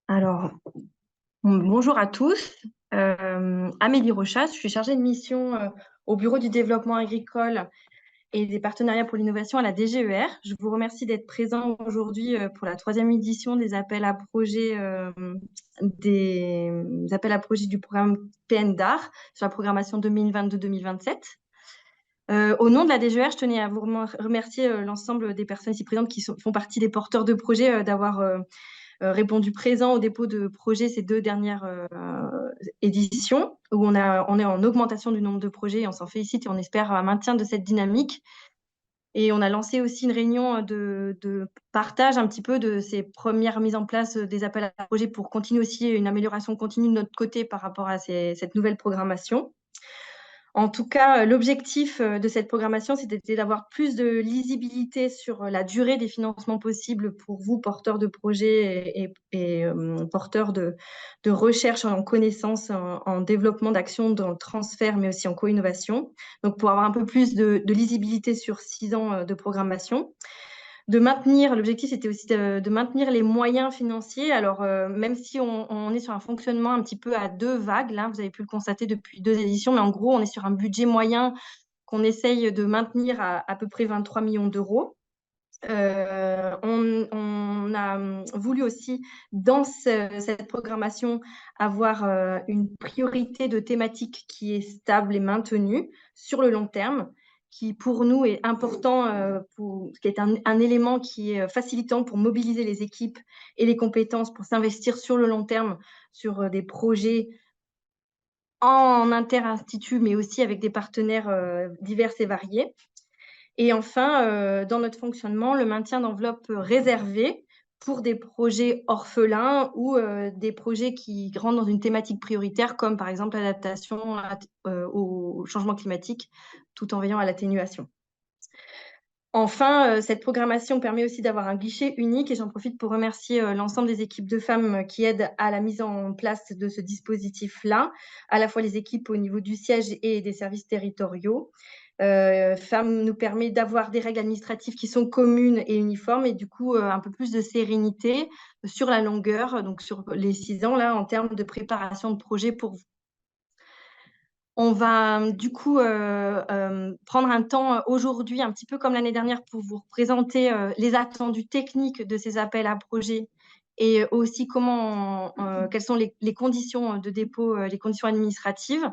Alors, bonjour à tous. Amélie Rochas, je suis chargée de mission au Bureau du développement agricole et des partenariats pour l'innovation à la DGER. Je vous remercie d'être présent aujourd'hui pour la troisième édition des appels à projets, du programme PNDAR sur la programmation 2022-2027. Au nom de la DGER, je tenais à vous remercier l'ensemble des personnes ici présentes qui font partie des porteurs de projets d'avoir répondu présent au dépôt de projets ces deux dernières éditions, où on est en augmentation du nombre de projets et on s'en félicite et on espère un maintien de cette dynamique. Et on a lancé aussi une réunion de partage un petit peu de ces premières mises en place des appels à projets pour continuer aussi une amélioration continue de notre côté par rapport à cette nouvelle programmation. En tout cas, l'objectif de cette programmation, c'était d'avoir plus de lisibilité sur la durée des financements possibles pour vous, porteurs de projets et porteurs de recherche en connaissances, en développement d'actions dans le transfert, mais aussi en co-innovation. Donc, pour avoir un peu plus de lisibilité sur 6 ans de programmation. L'objectif c'était aussi de maintenir les moyens financiers. Alors, même si on est sur un fonctionnement un petit peu à deux vagues, là, vous avez pu le constater depuis deux éditions, mais en gros, on est sur un budget moyen qu'on essaye de maintenir à peu près 23 millions d'euros. On a voulu aussi, dans cette programmation, avoir une priorité de thématique qui est stable et maintenue sur le long terme, qui pour nous est important, qui est un élément qui est facilitant pour mobiliser les équipes et les compétences pour s'investir sur le long terme sur des projets en inter-institut, mais aussi avec des partenaires divers et variés. Et enfin, dans notre fonctionnement, le maintien d'enveloppes réservées pour des projets orphelins ou des projets qui rentrent dans une thématique prioritaire, comme par exemple l'adaptation au changement climatique, tout en veillant à l'atténuation. Enfin, cette programmation permet aussi d'avoir un guichet unique et j'en profite pour remercier l'ensemble des équipes de femmes qui aident à la mise en place de ce dispositif-là, à la fois les équipes au niveau du siège et des services territoriaux. Femmes nous permet d'avoir des règles administratives qui sont communes et uniformes et du coup un peu plus de sérénité sur la longueur, donc sur les 6 ans là, en termes de préparation de projet pour vous. On va du coup prendre un temps aujourd'hui, un petit peu comme l'année dernière, pour vous présenter les attendus techniques de ces appels à projets et aussi quelles sont les conditions de dépôt, les conditions administratives.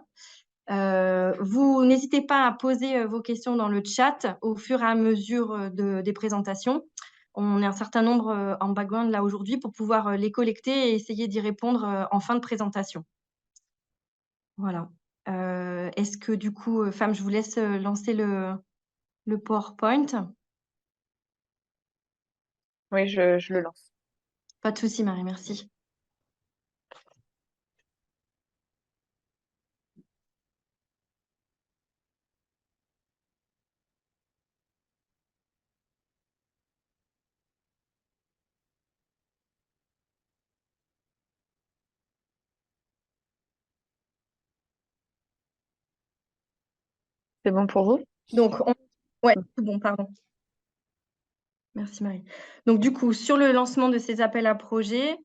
Vous n'hésitez pas à poser vos questions dans le chat au fur et à mesure des présentations. On est un certain nombre en background là aujourd'hui pour pouvoir les collecter et essayer d'y répondre en fin de présentation. Voilà. Est-ce que du coup, Femme, je vous laisse lancer le PowerPoint? Oui, je le lance. Pas de souci, Marie, merci. C'est bon pour vous? Donc, ouais, tout bon, pardon. Merci, Marie. Donc, du coup, sur le lancement de ces appels à projets,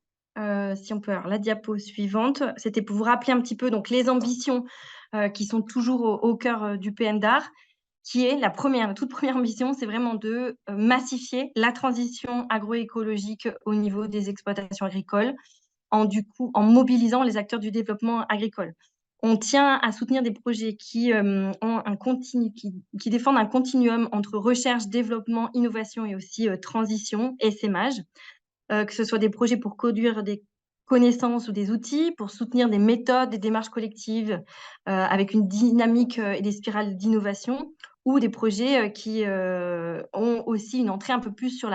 si on peut avoir la diapo suivante, c'était pour vous rappeler un petit peu donc, les ambitions qui sont toujours au cœur du PNDAR, qui est la toute première ambition, c'est vraiment de massifier la transition agroécologique au niveau des exploitations agricoles, en mobilisant les acteurs du développement agricole. On tient à soutenir des projets qui défendent un continuum entre recherche, développement, innovation et aussi transition, essaimage, que ce soit des projets pour conduire des connaissances ou des outils, pour soutenir des méthodes, des démarches collectives avec une dynamique et des spirales d'innovation, ou des projets qui ont aussi une entrée un peu plus sur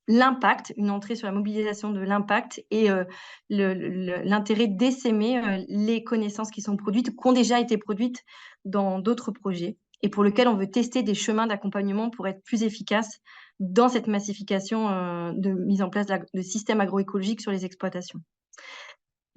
l'impact, une entrée sur la mobilisation de l'impact et l'intérêt d'essaimer les connaissances qui sont produites, qui ont déjà été produites dans d'autres projets et pour lesquels on veut tester des chemins d'accompagnement pour être plus efficace dans cette massification de mise en place de systèmes agroécologiques sur les exploitations.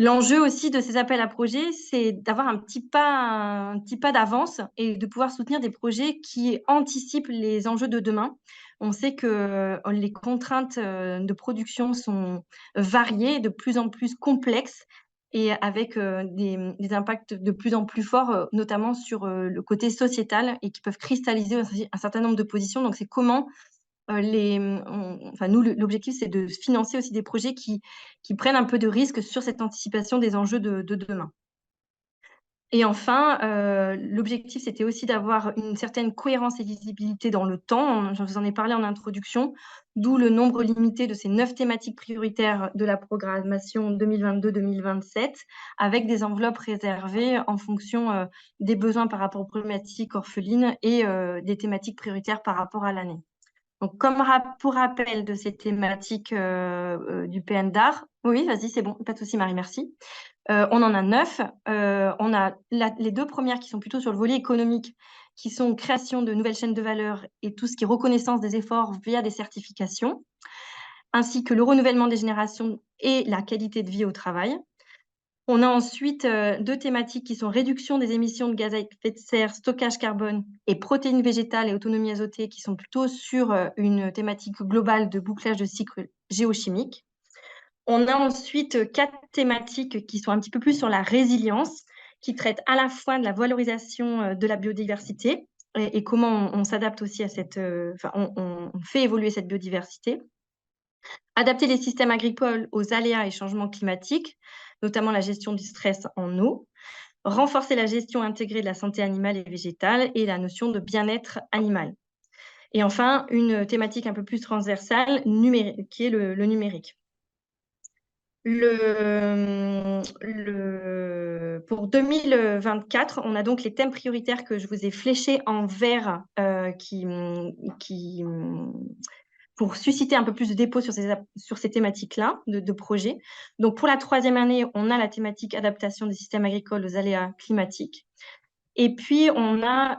L'enjeu aussi de ces appels à projets, c'est d'avoir un petit pas d'avance et de pouvoir soutenir des projets qui anticipent les enjeux de demain. On sait que les contraintes de production sont variées, de plus en plus complexes et avec des impacts de plus en plus forts, notamment sur le côté sociétal et qui peuvent cristalliser un certain nombre de positions. Donc, c'est comment enfin, nous, l'objectif, c'est de financer aussi des projets qui prennent un peu de risques sur cette anticipation des enjeux de demain. Et enfin, l'objectif, c'était aussi d'avoir une certaine cohérence et visibilité dans le temps. Je vous en ai parlé en introduction, d'où le nombre limité de ces 9 thématiques prioritaires de la programmation 2022-2027, avec des enveloppes réservées en fonction des besoins par rapport aux problématiques orphelines et des thématiques prioritaires par rapport à l'année. Donc, pour rappel de ces thématiques du PNDAR, oui, vas-y, c'est bon, pas de souci, Marie, merci. On en a 9. On a les 2 premières qui sont plutôt sur le volet économique, qui sont création de nouvelles chaînes de valeur et tout ce qui est reconnaissance des efforts via des certifications, ainsi que le renouvellement des générations et la qualité de vie au travail. On a ensuite 2 thématiques qui sont réduction des émissions de gaz à effet de serre, stockage carbone et protéines végétales et autonomie azotée, qui sont plutôt sur une thématique globale de bouclage de cycle géochimique. On a ensuite 4 thématiques qui sont un petit peu plus sur la résilience, qui traitent à la fois de la valorisation de la biodiversité et comment on s'adapte aussi à enfin, on fait évoluer cette biodiversité. Adapter les systèmes agricoles aux aléas et changements climatiques, notamment la gestion du stress en eau. Renforcer la gestion intégrée de la santé animale et végétale et la notion de bien-être animal. Et enfin, une thématique un peu plus transversale, qui est le numérique. Pour 2024, on a donc les thèmes prioritaires que je vous ai fléchés en vert pour susciter un peu plus de dépôt sur ces thématiques-là de projets. Donc, pour la 3e année, on a la thématique adaptation des systèmes agricoles aux aléas climatiques. Et puis, on a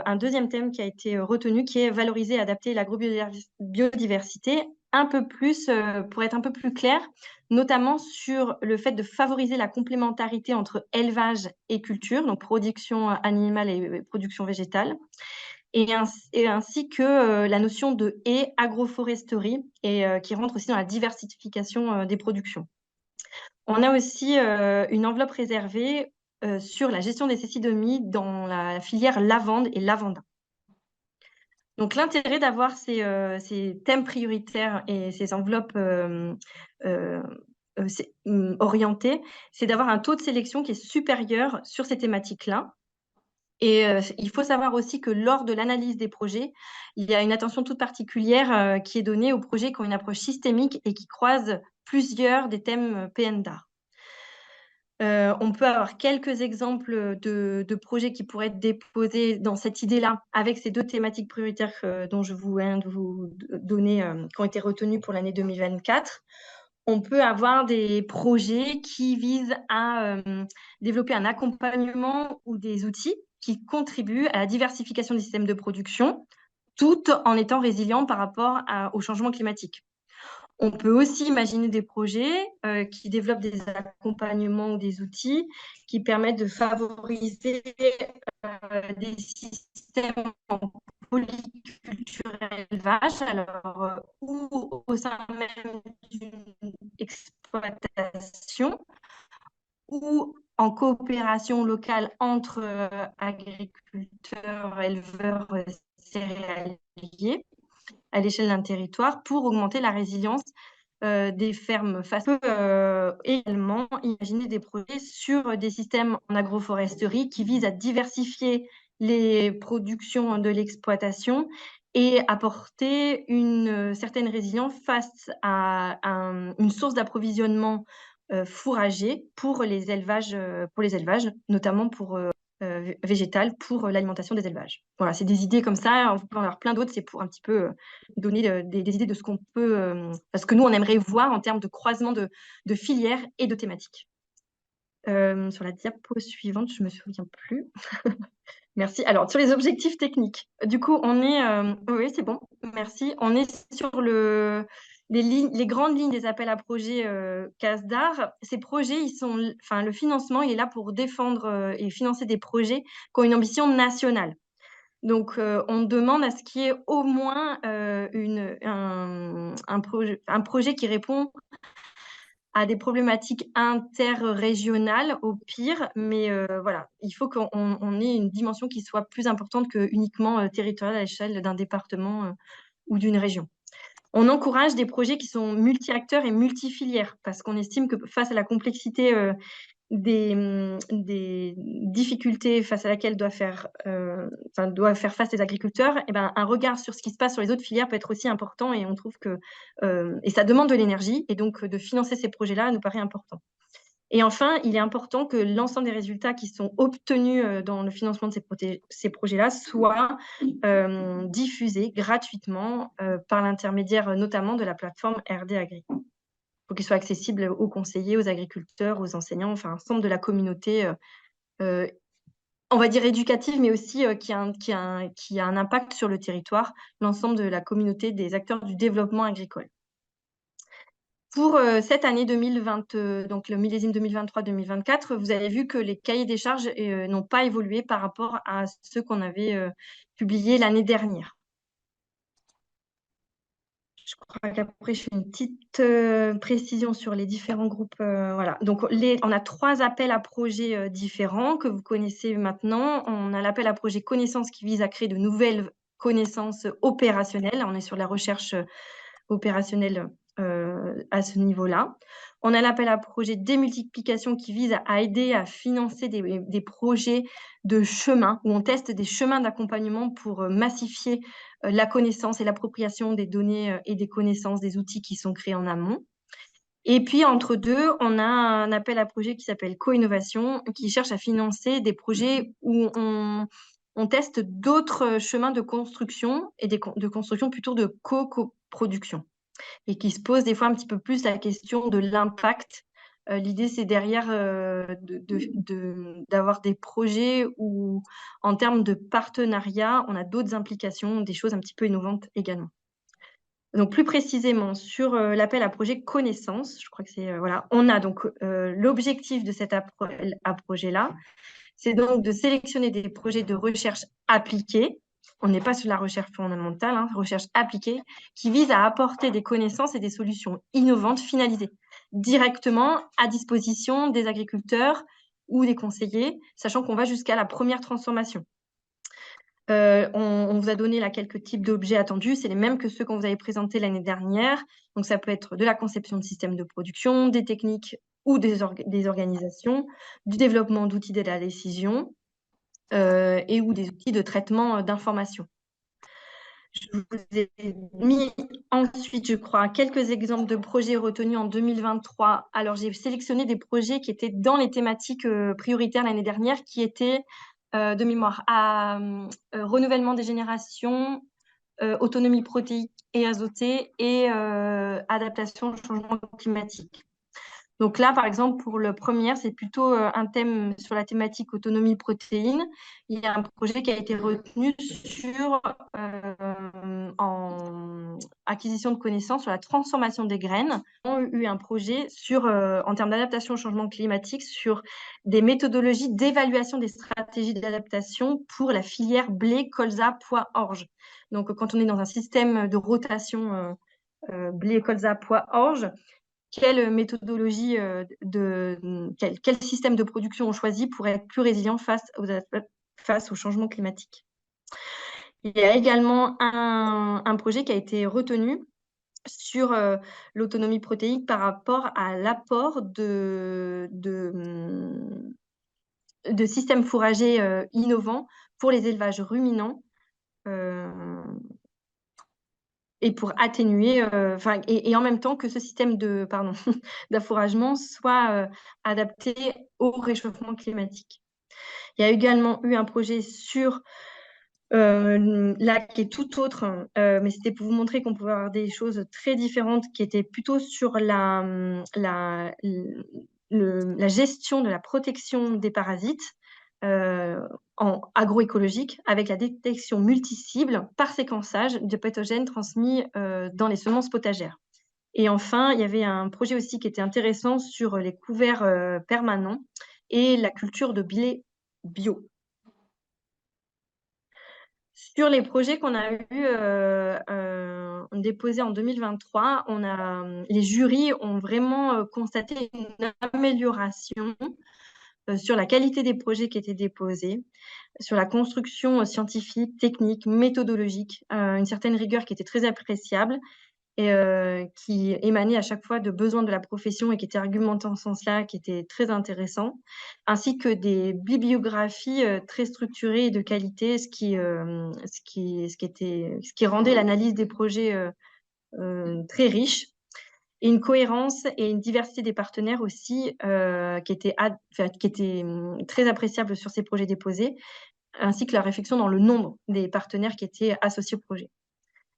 un 2e thème qui a été retenu, qui est valoriser et adapter l'agrobiodiversité, un peu plus, pour être un peu plus clair, notamment sur le fait de favoriser la complémentarité entre élevage et culture, donc production animale et production végétale, et ainsi que la notion de haie agroforesterie, et qui rentre aussi dans la diversification des productions. On a aussi une enveloppe réservée sur la gestion des cécidomies dans la filière lavande et lavanda. Donc, l'intérêt d'avoir ces thèmes prioritaires et ces enveloppes orientées, c'est d'avoir un taux de sélection qui est supérieur sur ces thématiques-là. Et il faut savoir aussi que lors de l'analyse des projets, il y a une attention toute particulière qui est donnée aux projets qui ont une approche systémique et qui croisent plusieurs des thèmes PNDAR. On peut avoir quelques exemples de projets qui pourraient être déposés dans cette idée-là, avec ces 2 thématiques prioritaires dont je viens de vous donner, qui ont été retenues pour l'année 2024. On peut avoir des projets qui visent à développer un accompagnement ou des outils qui contribuent à la diversification des systèmes de production, tout en étant résilients par rapport au changement climatique. On peut aussi imaginer des projets qui développent des accompagnements ou des outils qui permettent de favoriser des systèmes en polyculture élevage, alors ou au sein même d'une exploitation ou en coopération locale entre agriculteurs, éleveurs, céréaliers à l'échelle d'un territoire pour augmenter la résilience des fermes face. On peut également imaginer des projets sur des systèmes en agroforesterie qui visent à diversifier les productions de l'exploitation et apporter une certaine résilience face à une source d'approvisionnement fourrager pour les élevages, notamment pour végétal pour l'alimentation des élevages. Voilà, c'est des idées comme ça. On peut en avoir plein d'autres. C'est pour un petit peu donner des idées de ce qu'on peut, parce que nous, on aimerait voir en termes de croisement de filières et de thématiques. Sur la diapo suivante, je ne me souviens plus. Merci. Alors, sur les objectifs techniques, du coup, on est... oui, c'est bon, merci. On est sur les grandes lignes des appels à projets CASDAR, ces projets, le financement, il est là pour défendre et financer des projets qui ont une ambition nationale. Donc, on demande à ce qu'il y ait au moins un projet qui répond à des problématiques interrégionales au pire, mais voilà, il faut qu'on ait une dimension qui soit plus importante que uniquement territoriale à l'échelle d'un département ou d'une région. On encourage des projets qui sont multi-acteurs et multi-filières parce qu'on estime que face à la complexité des difficultés face à laquelle doivent faire face les agriculteurs, et ben, un regard sur ce qui se passe sur les autres filières peut être aussi important et on trouve que et ça demande de l'énergie et donc de financer ces projets-là nous paraît important. Et enfin, il est important que l'ensemble des résultats qui sont obtenus dans le financement de ces projets-là soient diffusés gratuitement par l'intermédiaire notamment de la plateforme RD Agri. Il faut qu'il soit accessible aux conseillers, aux agriculteurs, aux enseignants, enfin, l'ensemble de la communauté, on va dire éducative, mais aussi qui a un impact sur le territoire, l'ensemble de la communauté des acteurs du développement agricole. Pour cette année 2020, donc le millésime 2023-2024, vous avez vu que les cahiers des charges n'ont pas évolué par rapport à ceux qu'on avait publiés l'année dernière. Je crois qu'après, je fais une petite précision sur les différents groupes. Voilà. Donc, on a 3 appels à projets différents que vous connaissez maintenant. On a l'appel à projet connaissances qui vise à créer de nouvelles connaissances opérationnelles. On est sur la recherche opérationnelle à ce niveau-là. On a l'appel à projet démultiplication qui vise à aider à financer des projets de chemin, où on teste des chemins d'accompagnement pour massifier la connaissance et l'appropriation des données et des connaissances, des outils qui sont créés en amont. Et puis, entre deux, on a un appel à projet qui s'appelle Co-innovation, qui cherche à financer des projets où on teste d'autres chemins de construction et de construction plutôt de co-production et qui se pose des fois un petit peu plus la question de l'impact. L'idée, c'est derrière d'avoir des projets où, en termes de partenariat, on a d'autres implications, des choses un petit peu innovantes également. Donc, plus précisément, sur l'appel à projet connaissance, je crois que c'est, voilà, on a donc l'objectif de cet appel à projet-là, c'est donc de sélectionner des projets de recherche appliquée. On n'est pas sur la recherche fondamentale, hein, recherche appliquée, qui vise à apporter des connaissances et des solutions innovantes finalisées directement à disposition des agriculteurs ou des conseillers, sachant qu'on va jusqu'à la première transformation. On vous a donné là quelques types d'objets attendus, c'est les mêmes que ceux qu'on vous avait présentés l'année dernière. Donc, ça peut être de la conception de systèmes de production, des techniques ou des organisations, du développement d'outils d'aide à la décision et ou des outils de traitement d'information. Je vous ai mis ensuite, je crois, quelques exemples de projets retenus en 2023. Alors, j'ai sélectionné des projets qui étaient dans les thématiques prioritaires l'année dernière, qui étaient de mémoire à renouvellement des générations, autonomie protéique et azotée et adaptation au changement climatique. Donc là, par exemple, pour le premier, c'est plutôt un thème sur la thématique autonomie protéine. Il y a un projet qui a été retenu en acquisition de connaissances sur la transformation des graines. On a eu un projet en termes d'adaptation au changement climatique sur des méthodologies d'évaluation des stratégies d'adaptation pour la filière blé, colza, pois, orge. Donc, quand on est dans un système de rotation blé, colza, pois, orge, quelle méthodologie, quel système de production on choisit pour être plus résilient face au changement climatique. Il y a également un projet qui a été retenu sur l'autonomie protéique par rapport à l'apport de systèmes fourragers innovants pour les élevages ruminants et pour atténuer, et en même temps que ce système d'affouragement soit adapté au réchauffement climatique. Il y a également eu un projet sur là qui est tout autre, mais c'était pour vous montrer qu'on pouvait avoir des choses très différentes qui étaient plutôt sur la gestion de la protection des parasites en agroécologique avec la détection multi-cible par séquençage de pathogènes transmis dans les semences potagères. Et enfin, il y avait un projet aussi qui était intéressant sur les couverts permanents et la culture de blé bio. Sur les projets qu'on a déposés en 2023, les jurys ont vraiment constaté une amélioration sur la qualité des projets qui étaient déposés, sur la construction scientifique, technique, méthodologique, une certaine rigueur qui était très appréciable et qui émanait à chaque fois de besoins de la profession et qui était argumenté en ce sens-là, qui était très intéressant, ainsi que des bibliographies très structurées et de qualité, ce qui rendait l'analyse des projets très riche, et une cohérence et une diversité des partenaires aussi qui était très appréciable sur ces projets déposés, ainsi que la réflexion dans le nombre des partenaires qui étaient associés au projet.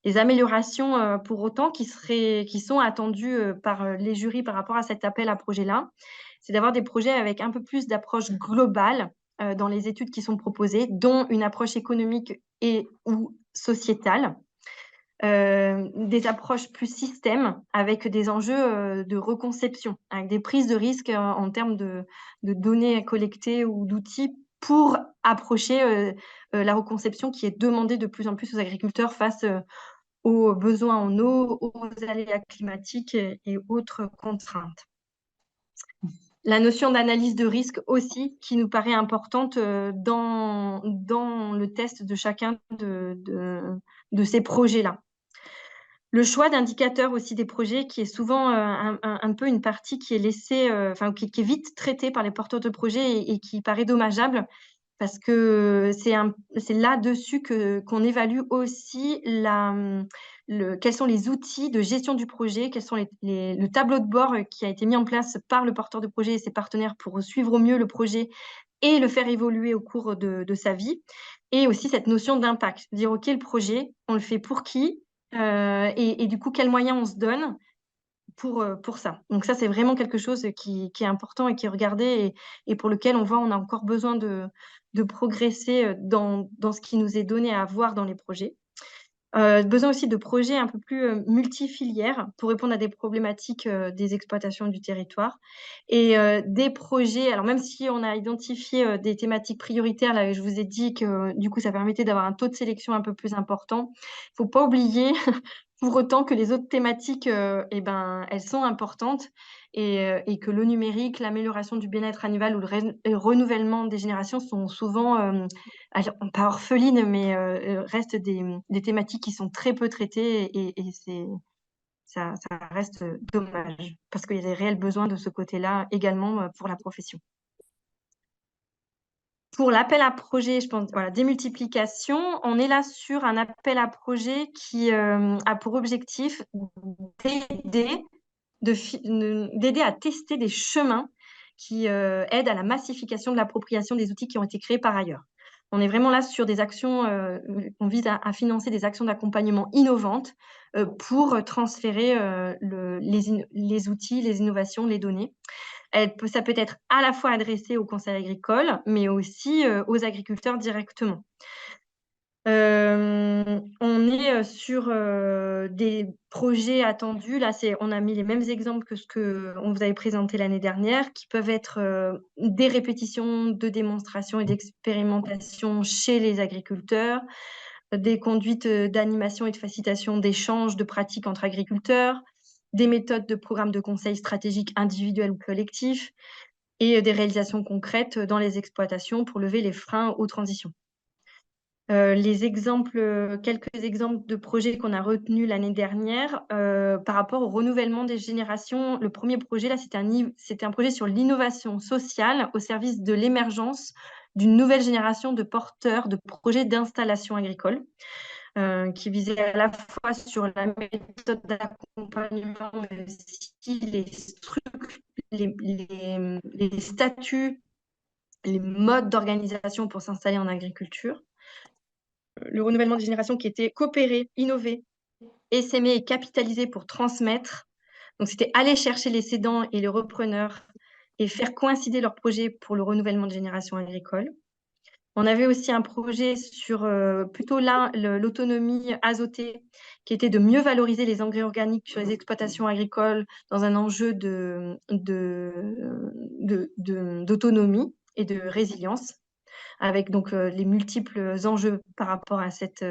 Les améliorations pour autant qui sont attendues par les jurys par rapport à cet appel à projet-là, c'est d'avoir des projets avec un peu plus d'approche globale dans les études qui sont proposées, dont une approche économique et ou sociétale, des approches plus système avec des enjeux de reconception, avec des prises de risques en termes de données collectées ou d'outils pour approcher la reconception qui est demandée de plus en plus aux agriculteurs face aux besoins en eau, aux aléas climatiques et autres contraintes. La notion d'analyse de risque aussi, qui nous paraît importante dans le test de chacun de ces projets-là. Le choix d'indicateurs aussi des projets, qui est souvent un peu une partie qui est laissée, qui est vite traitée par les porteurs de projets et qui paraît dommageable, parce que c'est là-dessus qu'on évalue aussi quels sont les outils de gestion du projet, quels sont le tableau de bord qui a été mis en place par le porteur de projet et ses partenaires pour suivre au mieux le projet et le faire évoluer au cours de sa vie. Et aussi cette notion d'impact, dire OK, le projet, on le fait pour qui et du coup, quels moyens on se donne pour ça. Donc ça, c'est vraiment quelque chose qui est important et qui est regardé et pour lequel on voit on a encore besoin de progresser dans ce qui nous est donné à voir dans les projets. Besoin aussi de projets un peu plus multifilières pour répondre à des problématiques des exploitations du territoire et des projets alors même si on a identifié des thématiques prioritaires, là, je vous ai dit que du coup, ça permettait d'avoir un taux de sélection un peu plus important. Il faut pas oublier pour autant que les autres thématiques elles sont importantes et que le numérique, l'amélioration du bien-être animal ou le renouvellement des générations sont souvent, alors pas orphelines, mais restent des thématiques qui sont très peu traitées et ça reste dommage parce qu'il y a des réels besoins de ce côté-là également pour la profession. Pour l'appel à projet, je pense, voilà, démultiplication, on est là sur un appel à projet qui a pour objectif d'aider à tester des chemins qui aident à la massification de l'appropriation des outils qui ont été créés par ailleurs. On est vraiment là sur des actions, on vise à financer des actions d'accompagnement innovantes pour transférer les outils, les innovations, les données. Ça peut être à la fois adressé au conseil agricole, mais aussi aux agriculteurs directement. On est sur des projets attendus. Là, on a mis les mêmes exemples que ce qu'on vous avait présenté l'année dernière, qui peuvent être des répétitions de démonstrations et d'expérimentations chez les agriculteurs, des conduites d'animation et de facilitation d'échanges de pratiques entre agriculteurs, des méthodes de programmes de conseil stratégiques individuels ou collectifs, et des réalisations concrètes dans les exploitations pour lever les freins aux transitions. Quelques exemples de projets qu'on a retenus l'année dernière par rapport au renouvellement des générations. Le premier projet, là, c'était un projet sur l'innovation sociale au service de l'émergence d'une nouvelle génération de porteurs de projets d'installation agricole, qui visait à la fois sur la méthode d'accompagnement, mais aussi les statuts, les modes d'organisation pour s'installer en agriculture. Le renouvellement des générations qui était coopérer, innover, essaimer et capitaliser pour transmettre. Donc, c'était aller chercher les cédants et les repreneurs et faire coïncider leurs projets pour le renouvellement des générations agricoles. On avait aussi un projet sur plutôt là l'autonomie azotée qui était de mieux valoriser les engrais organiques sur les exploitations agricoles dans un enjeu d'autonomie et de résilience, avec donc les multiples enjeux par rapport à cette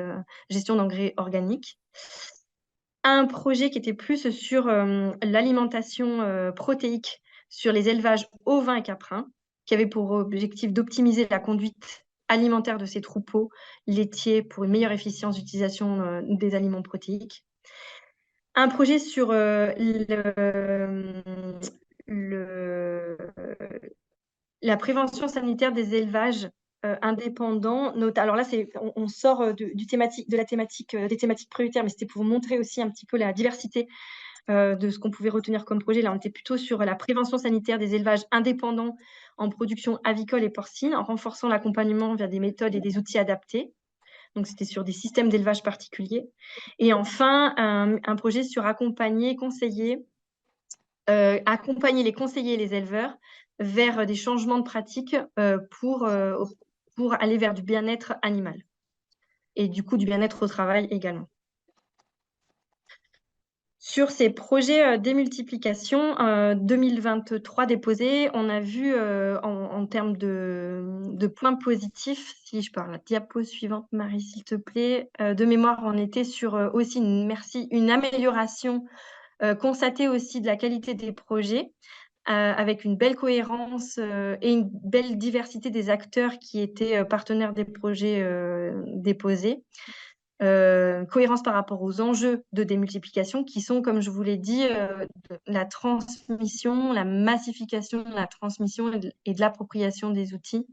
gestion d'engrais organiques. Un projet qui était plus sur l'alimentation protéique sur les élevages ovins et caprins, qui avait pour objectif d'optimiser la conduite alimentaire de ces troupeaux laitiers pour une meilleure efficience d'utilisation des aliments protéiques. Un projet sur la prévention sanitaire des élevages indépendants. Alors là, on sort des thématiques prioritaires, mais c'était pour vous montrer aussi un petit peu la diversité de ce qu'on pouvait retenir comme projet. Là, on était plutôt sur la prévention sanitaire des élevages indépendants en production avicole et porcine, en renforçant l'accompagnement via des méthodes et des outils adaptés. Donc, c'était sur des systèmes d'élevage particuliers. Et enfin, un projet sur accompagner les conseillers et les éleveurs vers des changements de pratiques pour aller vers du bien-être animal et du coup du bien-être au travail également. Sur ces projets démultiplication 2023 déposés, on a vu en termes de points positifs, si je parle la diapo suivante, Marie, s'il te plaît, de mémoire, on était sur aussi une amélioration constatée aussi de la qualité des projets, avec une belle cohérence et une belle diversité des acteurs qui étaient partenaires des projets déposés. Cohérence par rapport aux enjeux de démultiplication qui sont, comme je vous l'ai dit, la transmission, la massification de la transmission et de l'appropriation des outils,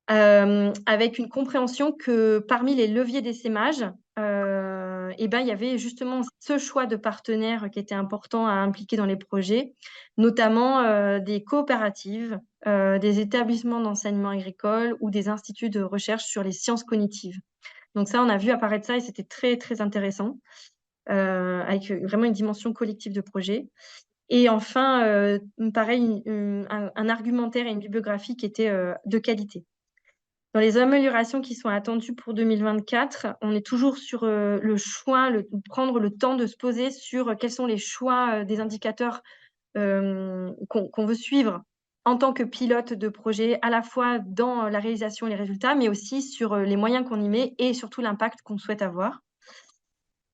avec une compréhension que parmi les leviers d'essaimage, il y avait justement ce choix de partenaires qui était important à impliquer dans les projets, notamment des coopératives, des établissements d'enseignement agricole ou des instituts de recherche sur les sciences cognitives. Donc ça, on a vu apparaître ça et c'était très, très intéressant, avec vraiment une dimension collective de projet. Et enfin, pareil, un argumentaire et une bibliographie qui étaient de qualité. Dans les améliorations qui sont attendues pour 2024, on est toujours sur le choix, prendre le temps de se poser sur quels sont les choix des indicateurs qu'on veut suivre en tant que pilote de projet, à la fois dans la réalisation et les résultats, mais aussi sur les moyens qu'on y met et surtout l'impact qu'on souhaite avoir.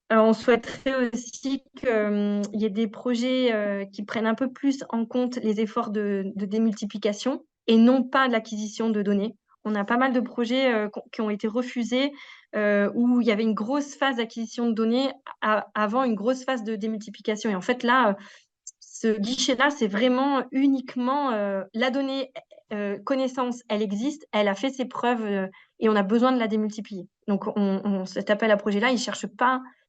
On souhaiterait aussi qu'il y ait des projets qui prennent un peu plus en compte les efforts de démultiplication et non pas de l'acquisition de données. On a pas mal de projets qui ont été refusés où il y avait une grosse phase d'acquisition de données avant une grosse phase de démultiplication. Et en fait, là, ce guichet-là, c'est vraiment uniquement la donnée connaissance, elle existe, elle a fait ses preuves et on a besoin de la démultiplier. Donc, cet appel à projet-là,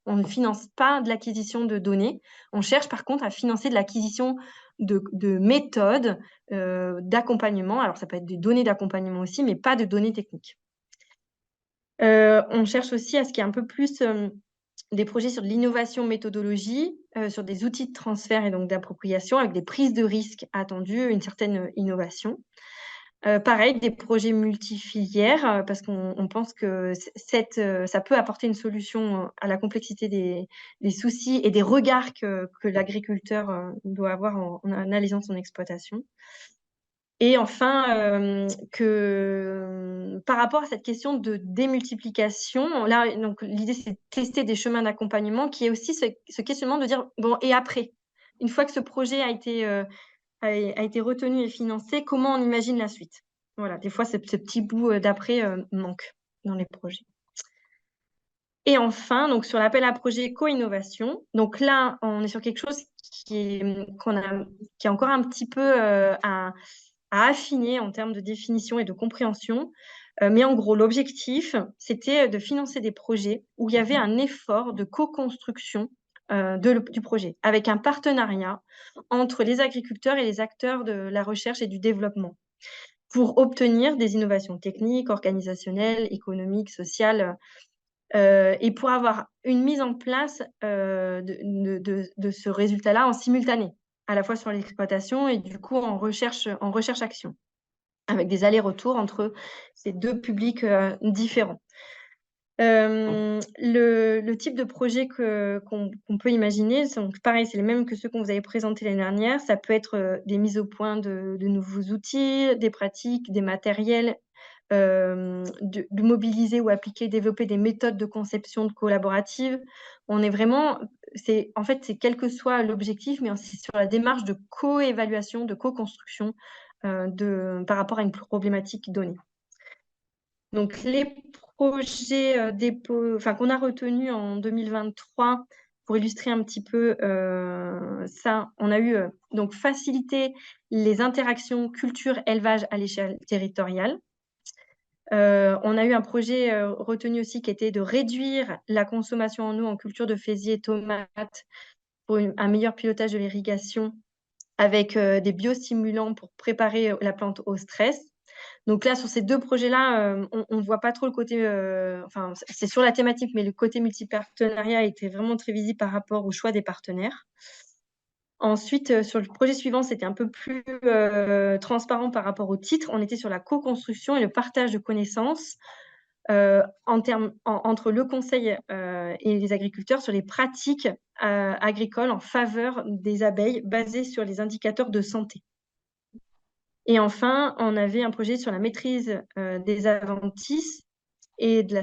on ne finance pas de l'acquisition de données. On cherche par contre à financer de l'acquisition de méthodes d'accompagnement. Alors, ça peut être des données d'accompagnement aussi, mais pas de données techniques. On cherche aussi à ce qu'il y ait un peu plus des projets sur de l'innovation méthodologie, sur des outils de transfert et donc d'appropriation, avec des prises de risques attendues, une certaine innovation. Pareil, des projets multifilières, parce qu'on pense que ça peut apporter une solution à la complexité des soucis et des regards que l'agriculteur doit avoir en analysant son exploitation. Et enfin, par rapport à cette question de démultiplication, là, donc l'idée, c'est de tester des chemins d'accompagnement qui est aussi ce questionnement de dire, bon, et après? Une fois que ce projet a été retenu et financé, comment on imagine la suite? Voilà, des fois, ce petit bout d'après manque dans les projets. Et enfin, donc sur l'appel à projet co-innovation, donc là, on est sur quelque chose qui est encore un petit peu à affiner en termes de définition et de compréhension. Mais en gros, l'objectif, c'était de financer des projets où il y avait un effort de co-construction du projet, avec un partenariat entre les agriculteurs et les acteurs de la recherche et du développement, pour obtenir des innovations techniques, organisationnelles, économiques, sociales, et pour avoir une mise en place de ce résultat-là en simultané, à la fois sur l'exploitation et du coup en recherche-action, avec des allers-retours entre ces deux publics différents. Le type de projet qu'on peut imaginer, donc pareil, c'est les mêmes que ceux qu'on vous avait présentés l'année dernière. Ça peut être, des mises au point de nouveaux outils, des pratiques, des matériels, de mobiliser ou appliquer, développer des méthodes de conception collaborative. On est vraiment en fait, c'est quel que soit l'objectif, mais c'est sur la démarche de co-évaluation, de co-construction, par rapport à une problématique donnée. Donc les projets, qu'on a retenus en 2023 pour illustrer un petit peu, ça, on a eu, donc faciliter les interactions culture-élevage à l'échelle territoriale. On a eu un projet, retenu aussi qui était de réduire la consommation en eau en culture de faisier et tomates pour un meilleur pilotage de l'irrigation avec, des biostimulants pour préparer, la plante au stress. Donc là, sur ces 2 projets-là, on voit pas trop le côté, enfin, c'est sur la thématique, mais le côté multipartenariat était vraiment très visible par rapport au choix des partenaires. Ensuite, sur le projet suivant, c'était un peu plus, transparent par rapport au titre. On était sur la co-construction et le partage de connaissances, entre le conseil, et les agriculteurs sur les pratiques, agricoles en faveur des abeilles basées sur les indicateurs de santé. Et enfin, on avait un projet sur la maîtrise, des adventices et de la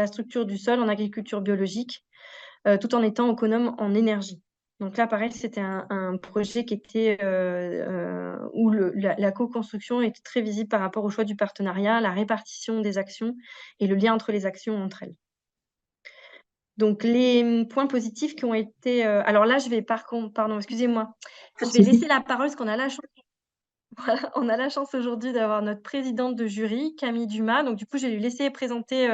structure du sol en agriculture biologique, tout en étant autonome en énergie. Donc là, pareil, c'était un projet qui était, où la co-construction était très visible par rapport au choix du partenariat, la répartition des actions et le lien entre les actions entre elles. Donc les points positifs qui ont été, alors là, je vais par contre pardon, excusez-moi. Je vais laisser la parole parce qu'on a la chance voilà, on a la chance aujourd'hui d'avoir notre présidente de jury, Camille Dumas. Donc du coup, je vais lui laisser présenter,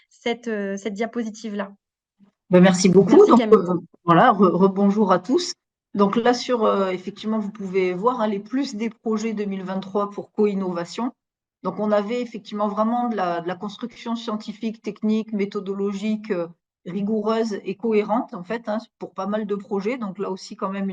cette diapositive-là. Merci beaucoup. Merci Donc, Camille. voilà, rebonjour à tous. Donc là, effectivement, vous pouvez voir les plus des projets 2023 pour co-innovation. Donc, on avait effectivement vraiment de la construction scientifique, technique, méthodologique, rigoureuse et cohérente, en fait, pour pas mal de projets. Donc là aussi, quand même,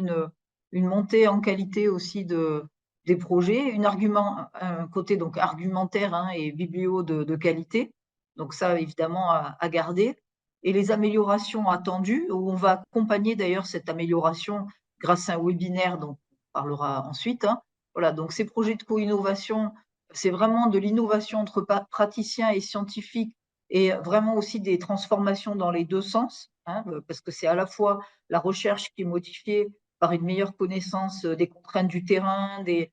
une montée en qualité aussi des projets, un côté donc argumentaire et biblio de qualité. Donc ça, évidemment, à garder. Et les améliorations attendues, où on va accompagner d'ailleurs cette amélioration grâce à un webinaire dont on parlera ensuite. Voilà, donc ces projets de co-innovation, c'est vraiment de l'innovation entre praticiens et scientifiques et vraiment aussi des transformations dans les deux sens, parce que c'est à la fois la recherche qui est modifiée par une meilleure connaissance des contraintes du terrain, de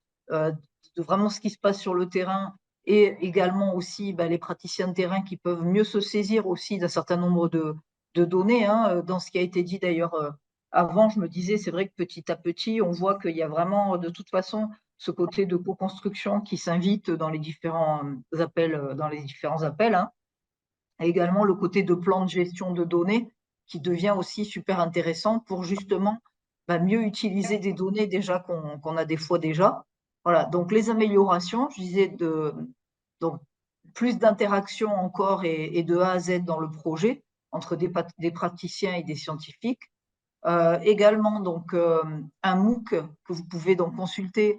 vraiment ce qui se passe sur le terrain, et également aussi les praticiens de terrain qui peuvent mieux se saisir aussi d'un certain nombre de données. Dans ce qui a été dit d'ailleurs avant, je me disais, c'est vrai que petit à petit, on voit qu'il y a vraiment de toute façon ce côté de co-construction qui s'invite dans les différents appels, Et également le côté de plan de gestion de données qui devient aussi super intéressant pour justement mieux utiliser des données déjà qu'on a des fois déjà. Voilà, donc les améliorations, je disais, donc plus d'interaction encore et de A à Z dans le projet entre des praticiens et des scientifiques. Également donc un MOOC que vous pouvez donc consulter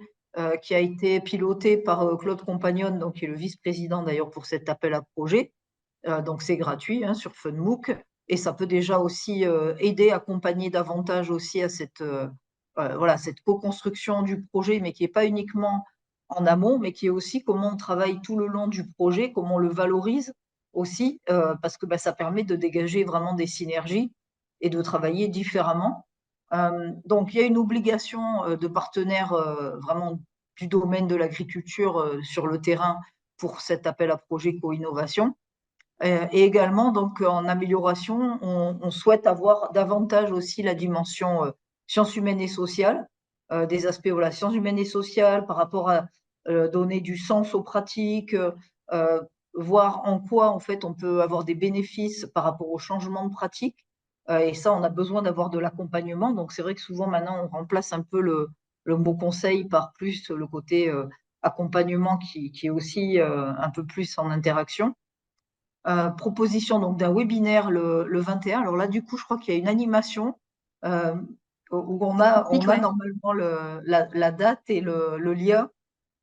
qui a été piloté par Claude Compagnon, donc qui est le vice-président d'ailleurs pour cet appel à projet. Donc c'est gratuit sur FunMOOC et ça peut déjà aussi aider, accompagner davantage aussi à cette co-construction du projet, mais qui n'est pas uniquement en amont, mais qui est aussi comment on travaille tout le long du projet, comment on le valorise aussi, parce que ça permet de dégager vraiment des synergies et de travailler différemment. Donc il y a une obligation de partenaires vraiment du domaine de l'agriculture sur le terrain pour cet appel à projet co-innovation. Et également, donc, en amélioration, on souhaite avoir davantage aussi la dimension sciences humaines et sociales, des aspects, voilà, sciences humaines et sociales par rapport à donner du sens aux pratiques, voir en quoi, en fait, on peut avoir des bénéfices par rapport au changement de pratique. Et ça, on a besoin d'avoir de l'accompagnement. Donc, c'est vrai que souvent, maintenant, on remplace un peu le mot conseil par plus le côté accompagnement qui est aussi un peu plus en interaction. Proposition donc d'un webinaire le 21. Alors là, du coup, je crois qu'il y a une animation où on a normalement la date et le lien,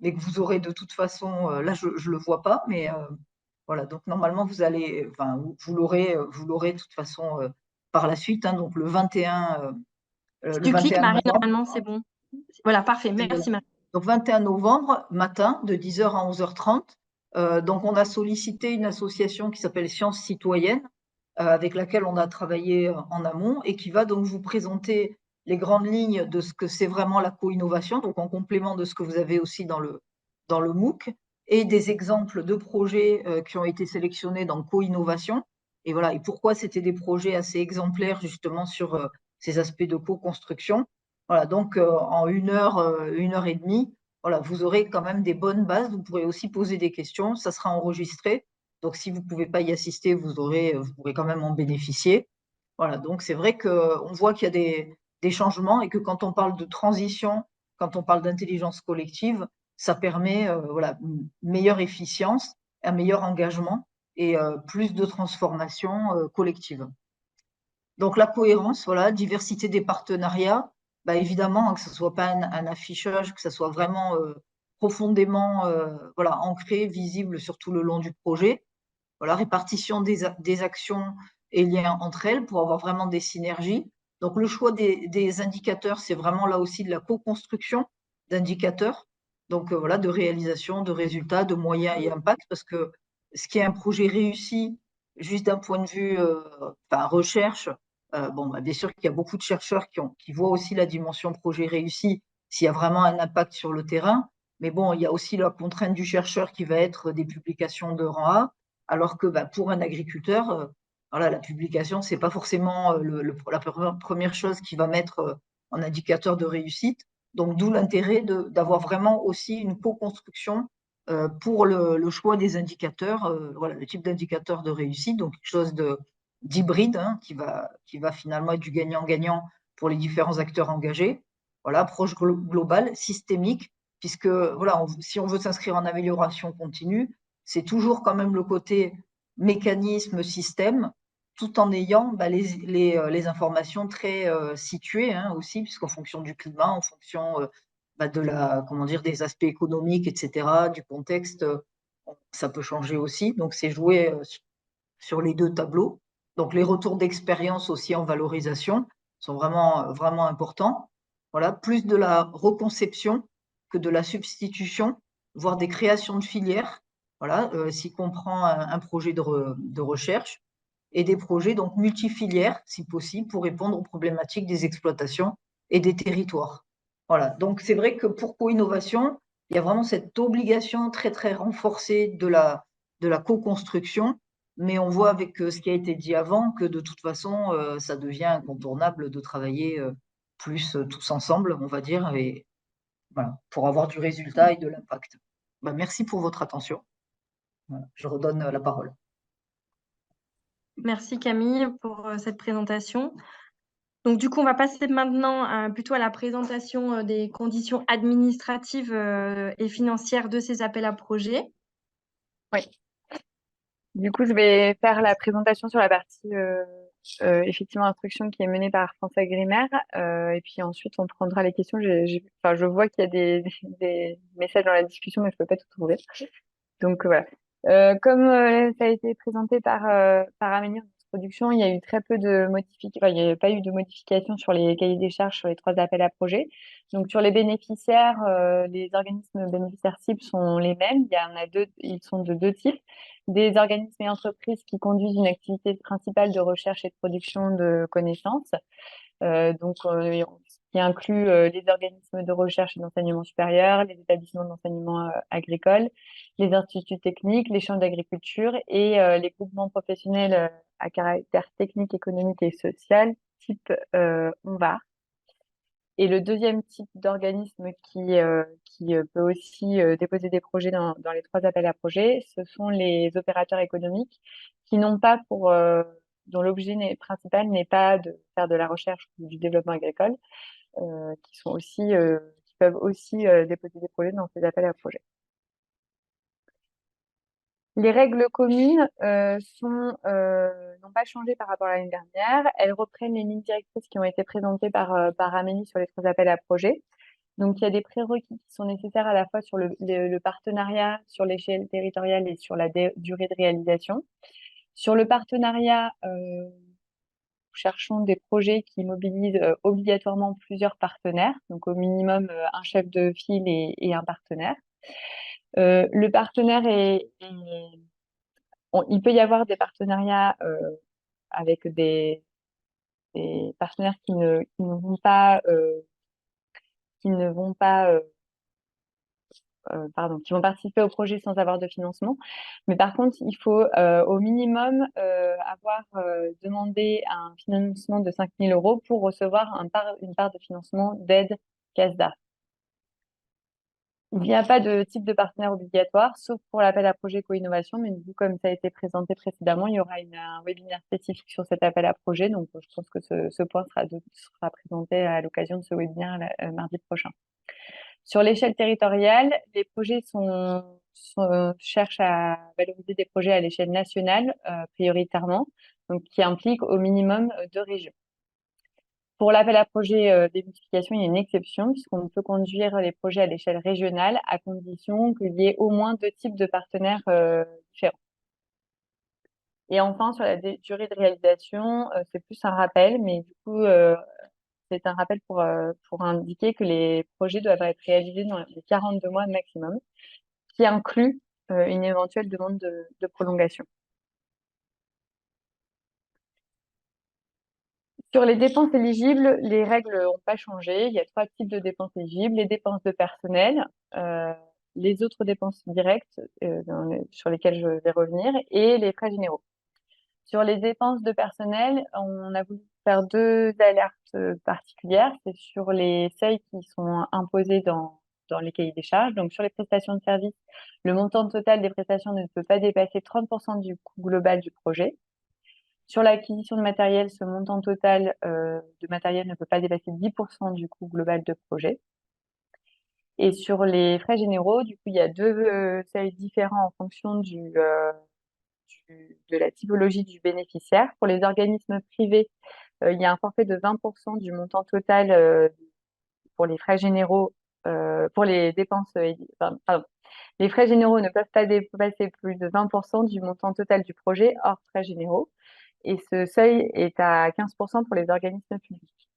mais que vous aurez de toute façon, là, je ne le vois pas, mais Voilà, donc normalement, vous l'aurez de toute façon par la suite, hein, donc Si le tu cliques, 21 Marie, novembre. normalement, c'est bon. Voilà, parfait. Voilà. Merci, Marie. Donc 21 novembre, matin, de 10h à 11h30. Donc on a sollicité une association qui s'appelle Sciences Citoyennes, avec laquelle on a travaillé en amont et qui va donc vous présenter les grandes lignes de ce que c'est vraiment la co-innovation, donc en complément de ce que vous avez aussi dans le MOOC, et des exemples de projets qui ont été sélectionnés dans co-innovation. Et voilà, et pourquoi c'était des projets assez exemplaires justement sur ces aspects de co-construction. Voilà, donc en 1 heure et demie, voilà, vous aurez quand même des bonnes bases. Vous pourrez aussi poser des questions, ça sera enregistré. Donc si vous ne pouvez pas y assister, vous pourrez quand même en bénéficier. Voilà, donc c'est vrai qu'on voit qu'il y a des changements et que quand on parle de transition, quand on parle d'intelligence collective, ça permet voilà, une meilleure efficience, un meilleur engagement et plus de transformation collective. Donc la cohérence, voilà, diversité des partenariats, bah, évidemment, hein, que ce ne soit pas un affichage, que ça soit vraiment profondément voilà, ancré, visible sur tout le long du projet. Voilà, répartition des actions et liens entre elles pour avoir vraiment des synergies. Donc le choix des indicateurs, c'est vraiment là aussi de la co-construction d'indicateurs, donc voilà, de réalisation, de résultats, de moyens et impact, parce que ce qui est un projet réussi, juste d'un point de vue recherche, bon, bah, bien sûr qu'il y a beaucoup de chercheurs qui voient aussi la dimension projet réussi s'il y a vraiment un impact sur le terrain, mais bon, il y a aussi la contrainte du chercheur qui va être des publications de rang A, alors que bah, pour un agriculteur, voilà, la publication, c'est pas forcément la première chose qu'il va mettre en indicateur de réussite. Donc, d'où l'intérêt d'avoir vraiment aussi une co-construction pour le choix des indicateurs, voilà, le type d'indicateur de réussite, donc quelque chose d'hybride hein, qui va finalement être du gagnant-gagnant pour les différents acteurs engagés. Voilà, approche globale, systémique, puisque voilà, si on veut s'inscrire en amélioration continue, c'est toujours quand même le côté mécanisme, système, tout en ayant bah, les informations très situées hein, aussi, puisqu'en fonction du climat, en fonction bah, comment dire, des aspects économiques, etc., du contexte, ça peut changer aussi. Donc, c'est joué sur les deux tableaux. Donc, les retours d'expérience aussi en valorisation sont vraiment importants. Voilà, plus de la reconception que de la substitution, voire des créations de filières. Voilà, s'y comprend un projet de recherche et des projets donc multifilières, si possible, pour répondre aux problématiques des exploitations et des territoires. Voilà, donc c'est vrai que pour co-innovation, il y a vraiment cette obligation très très renforcée de la co-construction, mais on voit avec ce qui a été dit avant que de toute façon, ça devient incontournable de travailler plus tous ensemble, on va dire, et voilà, pour avoir du résultat et de l'impact. Ben, merci pour votre attention. Voilà, je redonne la parole. Merci Camille pour cette présentation. Donc du coup, on va passer maintenant plutôt à la présentation des conditions administratives et financières de ces appels à projets. Oui. Du coup, je vais faire la présentation sur la partie effectivement instruction qui est menée par France Agrimaire. Et puis ensuite, on prendra les questions. Enfin, je vois qu'il y a des messages dans la discussion, mais je peux pas tout trouver. Donc voilà. Comme ça a été présenté par Amélie en introduction, il y a eu très peu de modifications, enfin, il n'y a pas eu de modifications sur les cahiers des charges sur les 3 appels à projets. Donc sur les bénéficiaires, les organismes bénéficiaires cibles sont les mêmes. Il y en a deux, ils sont de 2 types. Des organismes et entreprises qui conduisent une activité principale de recherche et de production de connaissances. Ce qui inclut les organismes de recherche et d'enseignement supérieur, les établissements d'enseignement agricole, les instituts techniques, les chambres d'agriculture et les groupements professionnels à caractère technique, économique et social, type ONVAR. Et le deuxième type d'organisme qui peut aussi déposer des projets dans les 3 appels à projets, ce sont les opérateurs économiques qui n'ont pas dont l'objet principal n'est pas de faire de la recherche ou du développement agricole, qui peuvent aussi déposer des projets dans ces appels à projets. Les règles communes n'ont pas changé par rapport à l'année dernière. Elles reprennent les lignes directrices qui ont été présentées par Amélie sur les 3 appels à projets. Donc, il y a des prérequis qui sont nécessaires à la fois sur le partenariat, sur l'échelle territoriale et sur la durée de réalisation. Sur le partenariat, nous cherchons des projets qui mobilisent obligatoirement plusieurs partenaires, donc au minimum un chef de file et un partenaire. Le partenaire il peut y avoir des partenariats avec des partenaires qui vont participer au projet sans avoir de financement. Mais par contre, il faut au minimum avoir demandé un financement de 5 000 € pour recevoir une part de financement d'aide CASDA. Il n'y a pas de type de partenaire obligatoire, sauf pour l'appel à projet co-innovation, mais du coup, comme ça a été présenté précédemment, il y aura un webinaire spécifique sur cet appel à projet. Donc, je pense que ce point sera présenté à l'occasion de ce webinaire mardi prochain. Sur l'échelle territoriale, les projets cherchent à valoriser des projets à l'échelle nationale prioritairement, donc qui impliquent au minimum 2 régions. Pour l'appel à projet des multiplications, il y a une exception puisqu'on peut conduire les projets à l'échelle régionale à condition qu'il y ait au moins 2 types de partenaires différents. Et enfin, sur la durée de réalisation, c'est plus un rappel, mais du coup, c'est un rappel pour indiquer que les projets doivent être réalisés dans les 42 mois maximum, qui inclut une éventuelle demande de prolongation. Sur les dépenses éligibles, les règles n'ont pas changé. Il y a 3 types de dépenses éligibles, les dépenses de personnel, les autres dépenses directes sur lesquelles je vais revenir, et les frais généraux. Sur les dépenses de personnel, on a voulu faire 2 alertes particulières. C'est sur les seuils qui sont imposés dans les cahiers des charges. Donc, sur les prestations de services, le montant total des prestations ne peut pas dépasser 30% du coût global du projet. Sur l'acquisition de matériel, ce montant total de matériel ne peut pas dépasser 10% du coût global de projet. Et sur les frais généraux, du coup, il y a 2 seuils différents en fonction de la typologie du bénéficiaire. Pour les organismes privés, il y a un forfait de 20% du montant total pour les frais généraux, pour les dépenses, pardon. Les frais généraux ne peuvent pas dépasser plus de 20% du montant total du projet hors frais généraux. Et ce seuil est à 15% pour les organismes publics.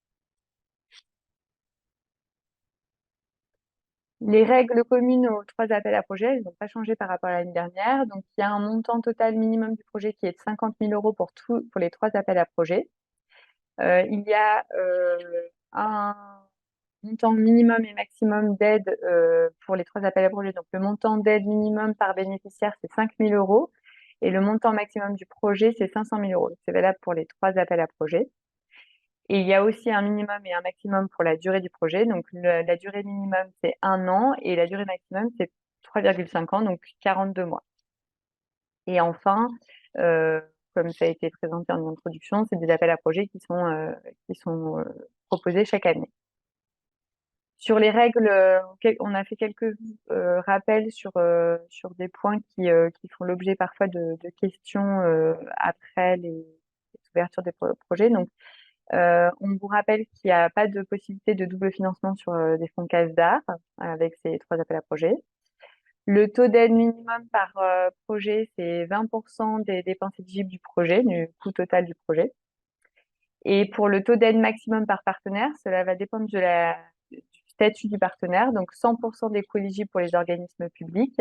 Les règles communes aux 3 appels à projets, elles n'ont pas changé par rapport à l'année dernière. Donc, il y a un montant total minimum du projet qui est de 50 000 € pour les 3 appels à projets. Il y a un montant minimum et maximum d'aide pour les 3 appels à projets. Donc, le montant d'aide minimum par bénéficiaire, c'est 5 000 € et le montant maximum du projet, c'est 500 000 €. C'est valable pour les 3 appels à projets. Et il y a aussi un minimum et un maximum pour la durée du projet. Donc, la durée minimum, c'est 1 an et la durée maximum, c'est 3,5 ans, donc 42 mois. Et enfin, comme ça a été présenté en introduction, c'est des appels à projets qui sont proposés chaque année. Sur les règles, on a fait quelques rappels sur des points qui font l'objet parfois de questions après les ouvertures des projets. Donc, on vous rappelle qu'il n'y a pas de possibilité de double financement sur des fonds CASDAR avec ces 3 appels à projets. Le taux d'aide minimum par projet, c'est 20% des dépenses éligibles du projet, du coût total du projet. Et pour le taux d'aide maximum par partenaire, cela va dépendre du statut du partenaire. Donc, 100% des coûts éligibles pour les organismes publics,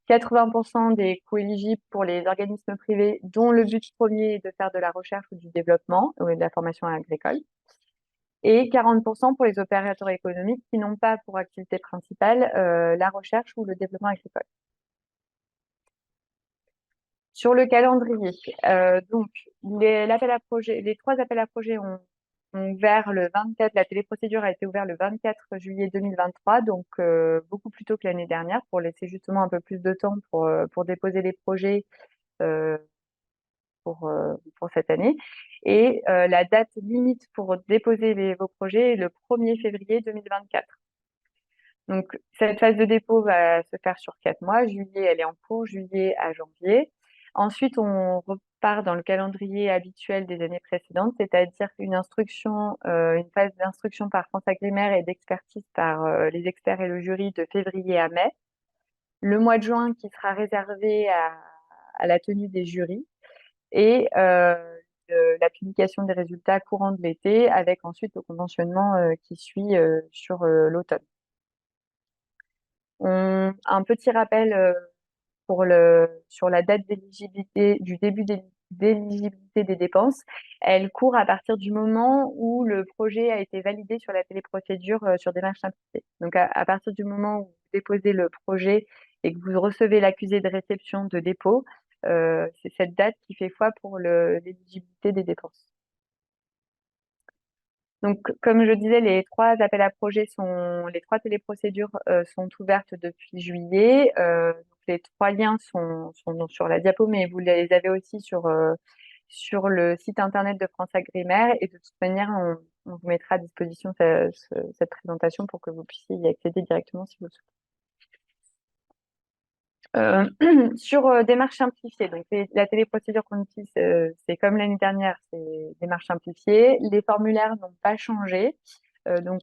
80% des coûts éligibles pour les organismes privés dont le but premier est de faire de la recherche ou du développement ou de la formation agricole. Et 40% pour les opérateurs économiques qui n'ont pas pour activité principale la recherche ou le développement agricole. Sur le calendrier, donc les 3 appels à projet ont ouvert le 24, la téléprocédure a été ouverte le 24 juillet 2023, donc beaucoup plus tôt que l'année dernière pour laisser justement un peu plus de temps pour déposer les projets pour cette année. Et la date limite pour déposer vos projets est le 1er février 2024. Donc, cette phase de dépôt va se faire sur 4 mois. Juillet, elle est en cours, juillet à janvier. Ensuite, on part dans le calendrier habituel des années précédentes, c'est-à-dire une phase d'instruction par France Agrimaire et d'expertise par les experts et le jury de février à mai. Le mois de juin qui sera réservé à la tenue des jurys et la publication des résultats courant de l'été avec ensuite le conventionnement qui suit sur l'automne. Un petit rappel sur la date d'éligibilité, du début d'éligibilité des dépenses. Elle court à partir du moment où le projet a été validé sur la téléprocédure sur démarche simplifiée. Donc, à partir du moment où vous déposez le projet et que vous recevez l'accusé de réception de dépôt, c'est cette date qui fait foi pour l'éligibilité des dépenses. Donc, comme je disais, les trois téléprocédures sont ouvertes depuis juillet. Donc les trois liens sont sur la diapo, mais vous les avez aussi sur le site internet de France Agrimaire. Et de toute manière, on vous mettra à disposition cette présentation pour que vous puissiez y accéder directement si vous le souhaitez. Sur démarche simplifiée, donc la téléprocédure qu'on utilise, c'est comme l'année dernière, c'est démarche simplifiée. Les formulaires n'ont pas changé. Donc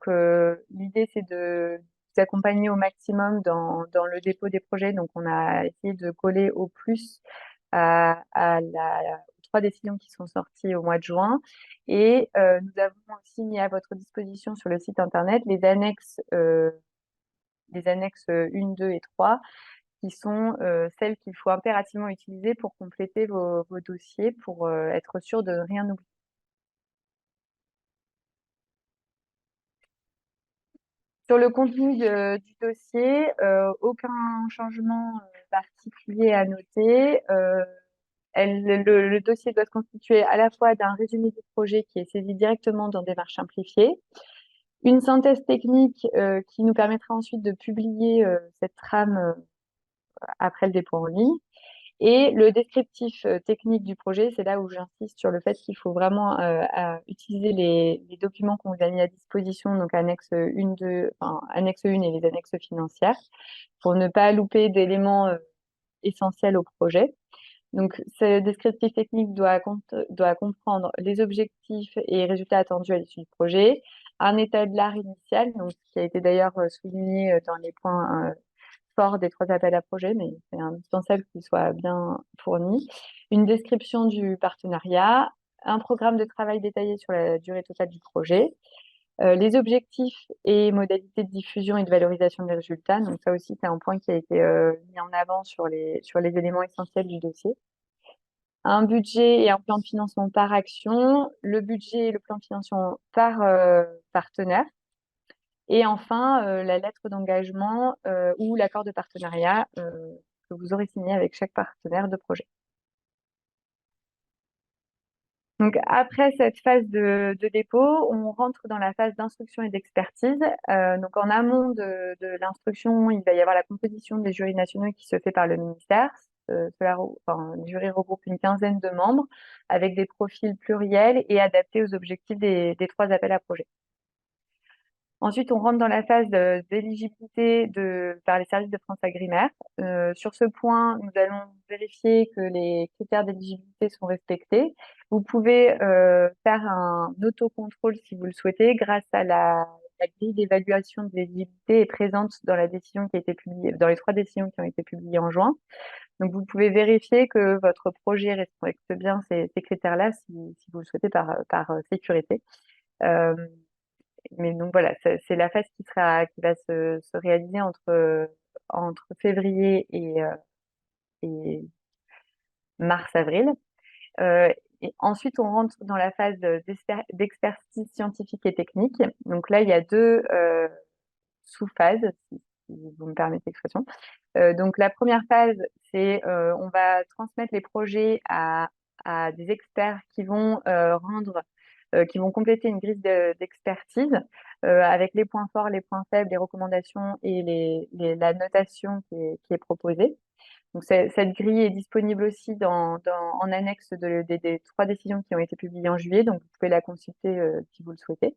l'idée, c'est de vous accompagner au maximum dans le dépôt des projets. Donc on a essayé de coller au plus aux trois décisions qui sont sorties au mois de juin. Et nous avons aussi mis à votre disposition sur le site internet les annexes 1, 2 et 3 qui sont celles qu'il faut impérativement utiliser pour compléter vos dossiers, pour être sûr de ne rien oublier. Sur le contenu du dossier, aucun changement particulier à noter. Le dossier doit se constituer à la fois d'un résumé du projet qui est saisi directement dans Démarche simplifiée, une synthèse technique qui nous permettra ensuite de publier cette trame après le dépôt en ligne. Et le descriptif technique du projet, c'est là où j'insiste sur le fait qu'il faut vraiment utiliser les documents qu'on vous a mis à disposition, donc annexe 1, annexe 1 et les annexes financières, pour ne pas louper d'éléments essentiels au projet. Donc, ce descriptif technique doit comprendre les objectifs et résultats attendus à l'issue du projet, un état de l'art initial, donc, qui a été d'ailleurs souligné dans les points fort des trois appels à projets, mais c'est indispensable qu'il soit bien fourni. Une description du partenariat, un programme de travail détaillé sur la durée totale du projet, les objectifs et modalités de diffusion et de valorisation des résultats. Donc ça aussi, c'est un point qui a été mis en avant sur les éléments essentiels du dossier. Un budget et un plan de financement par action, le budget et le plan de financement par partenaire. Et enfin, la lettre d'engagement ou l'accord de partenariat que vous aurez signé avec chaque partenaire de projet. Donc, après cette phase de dépôt, on rentre dans la phase d'instruction et d'expertise. Donc, en amont de l'instruction, il va y avoir la composition des jurys nationaux qui se fait par le ministère. Le jury regroupe une quinzaine de membres avec des profils pluriels et adaptés aux objectifs des trois appels à projets. Ensuite, on rentre dans la phase d'éligibilité par les services de France Agrimaire. Sur ce point, nous allons vérifier que les critères d'éligibilité sont respectés. Vous pouvez faire un autocontrôle si vous le souhaitez grâce à la grille d'évaluation de l'éligibilité est présente dans la décision qui a été publiée, dans les trois décisions qui ont été publiées en juin. Donc, vous pouvez vérifier que votre projet respecte bien ces critères-là si vous le souhaitez par sécurité. Mais donc voilà, c'est la phase qui va se réaliser entre février et mars-avril. Et ensuite, on rentre dans la phase d'expertise scientifique et technique. Donc là, il y a deux sous-phases, si vous me permettez l'expression. Donc la première phase, c'est on va transmettre les projets à des experts qui vont qui vont compléter une grille d'expertise avec les points forts, les points faibles, les recommandations et la notation qui est proposée. Donc cette grille est disponible aussi en annexe des trois décisions qui ont été publiées en juillet, donc vous pouvez la consulter si vous le souhaitez.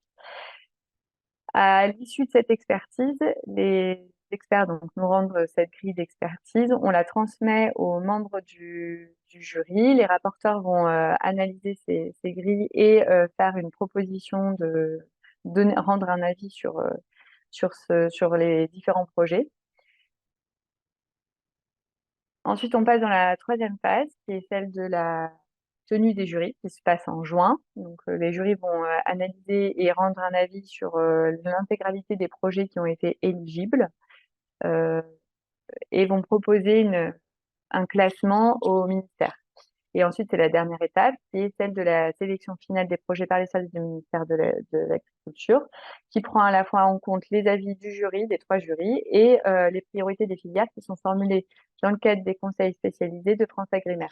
À l'issue de cette expertise, les experts donc, nous rendre cette grille d'expertise. On la transmet aux membres du jury. Les rapporteurs vont analyser ces grilles et faire une proposition rendre un avis sur les différents projets. Ensuite, on passe dans la troisième phase, qui est celle de la tenue des jurys, qui se passe en juin. Donc, les jurys vont analyser et rendre un avis sur l'intégralité des projets qui ont été éligibles et vont proposer un classement au ministère. Et ensuite, c'est la dernière étape, qui est celle de la sélection finale des projets par les services du ministère de l'Agriculture, qui prend à la fois en compte les avis du jury, des 3 jurys, et les priorités des filières qui sont formulées dans le cadre des conseils spécialisés de France Agrimer.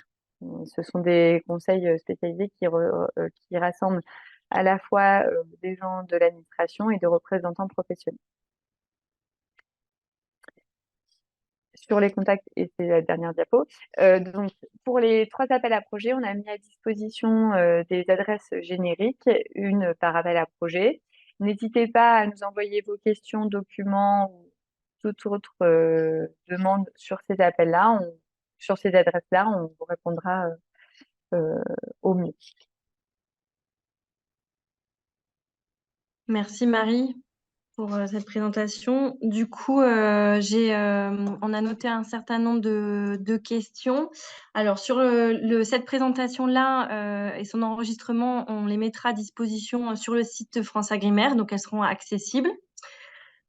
Ce sont des conseils spécialisés qui rassemblent à la fois des gens de l'administration et de représentants professionnels. Sur les contacts, et c'est la dernière diapo. Donc, pour les 3 appels à projets, on a mis à disposition des adresses génériques, une par appel à projet. N'hésitez pas à nous envoyer vos questions, documents ou toute autre demande sur ces appels-là. Sur ces adresses-là, on vous répondra au mieux. Merci Marie pour cette présentation. Du coup, on a noté un certain nombre de questions. Alors, sur cette présentation-là et son enregistrement, on les mettra à disposition sur le site France Agrimer, donc elles seront accessibles.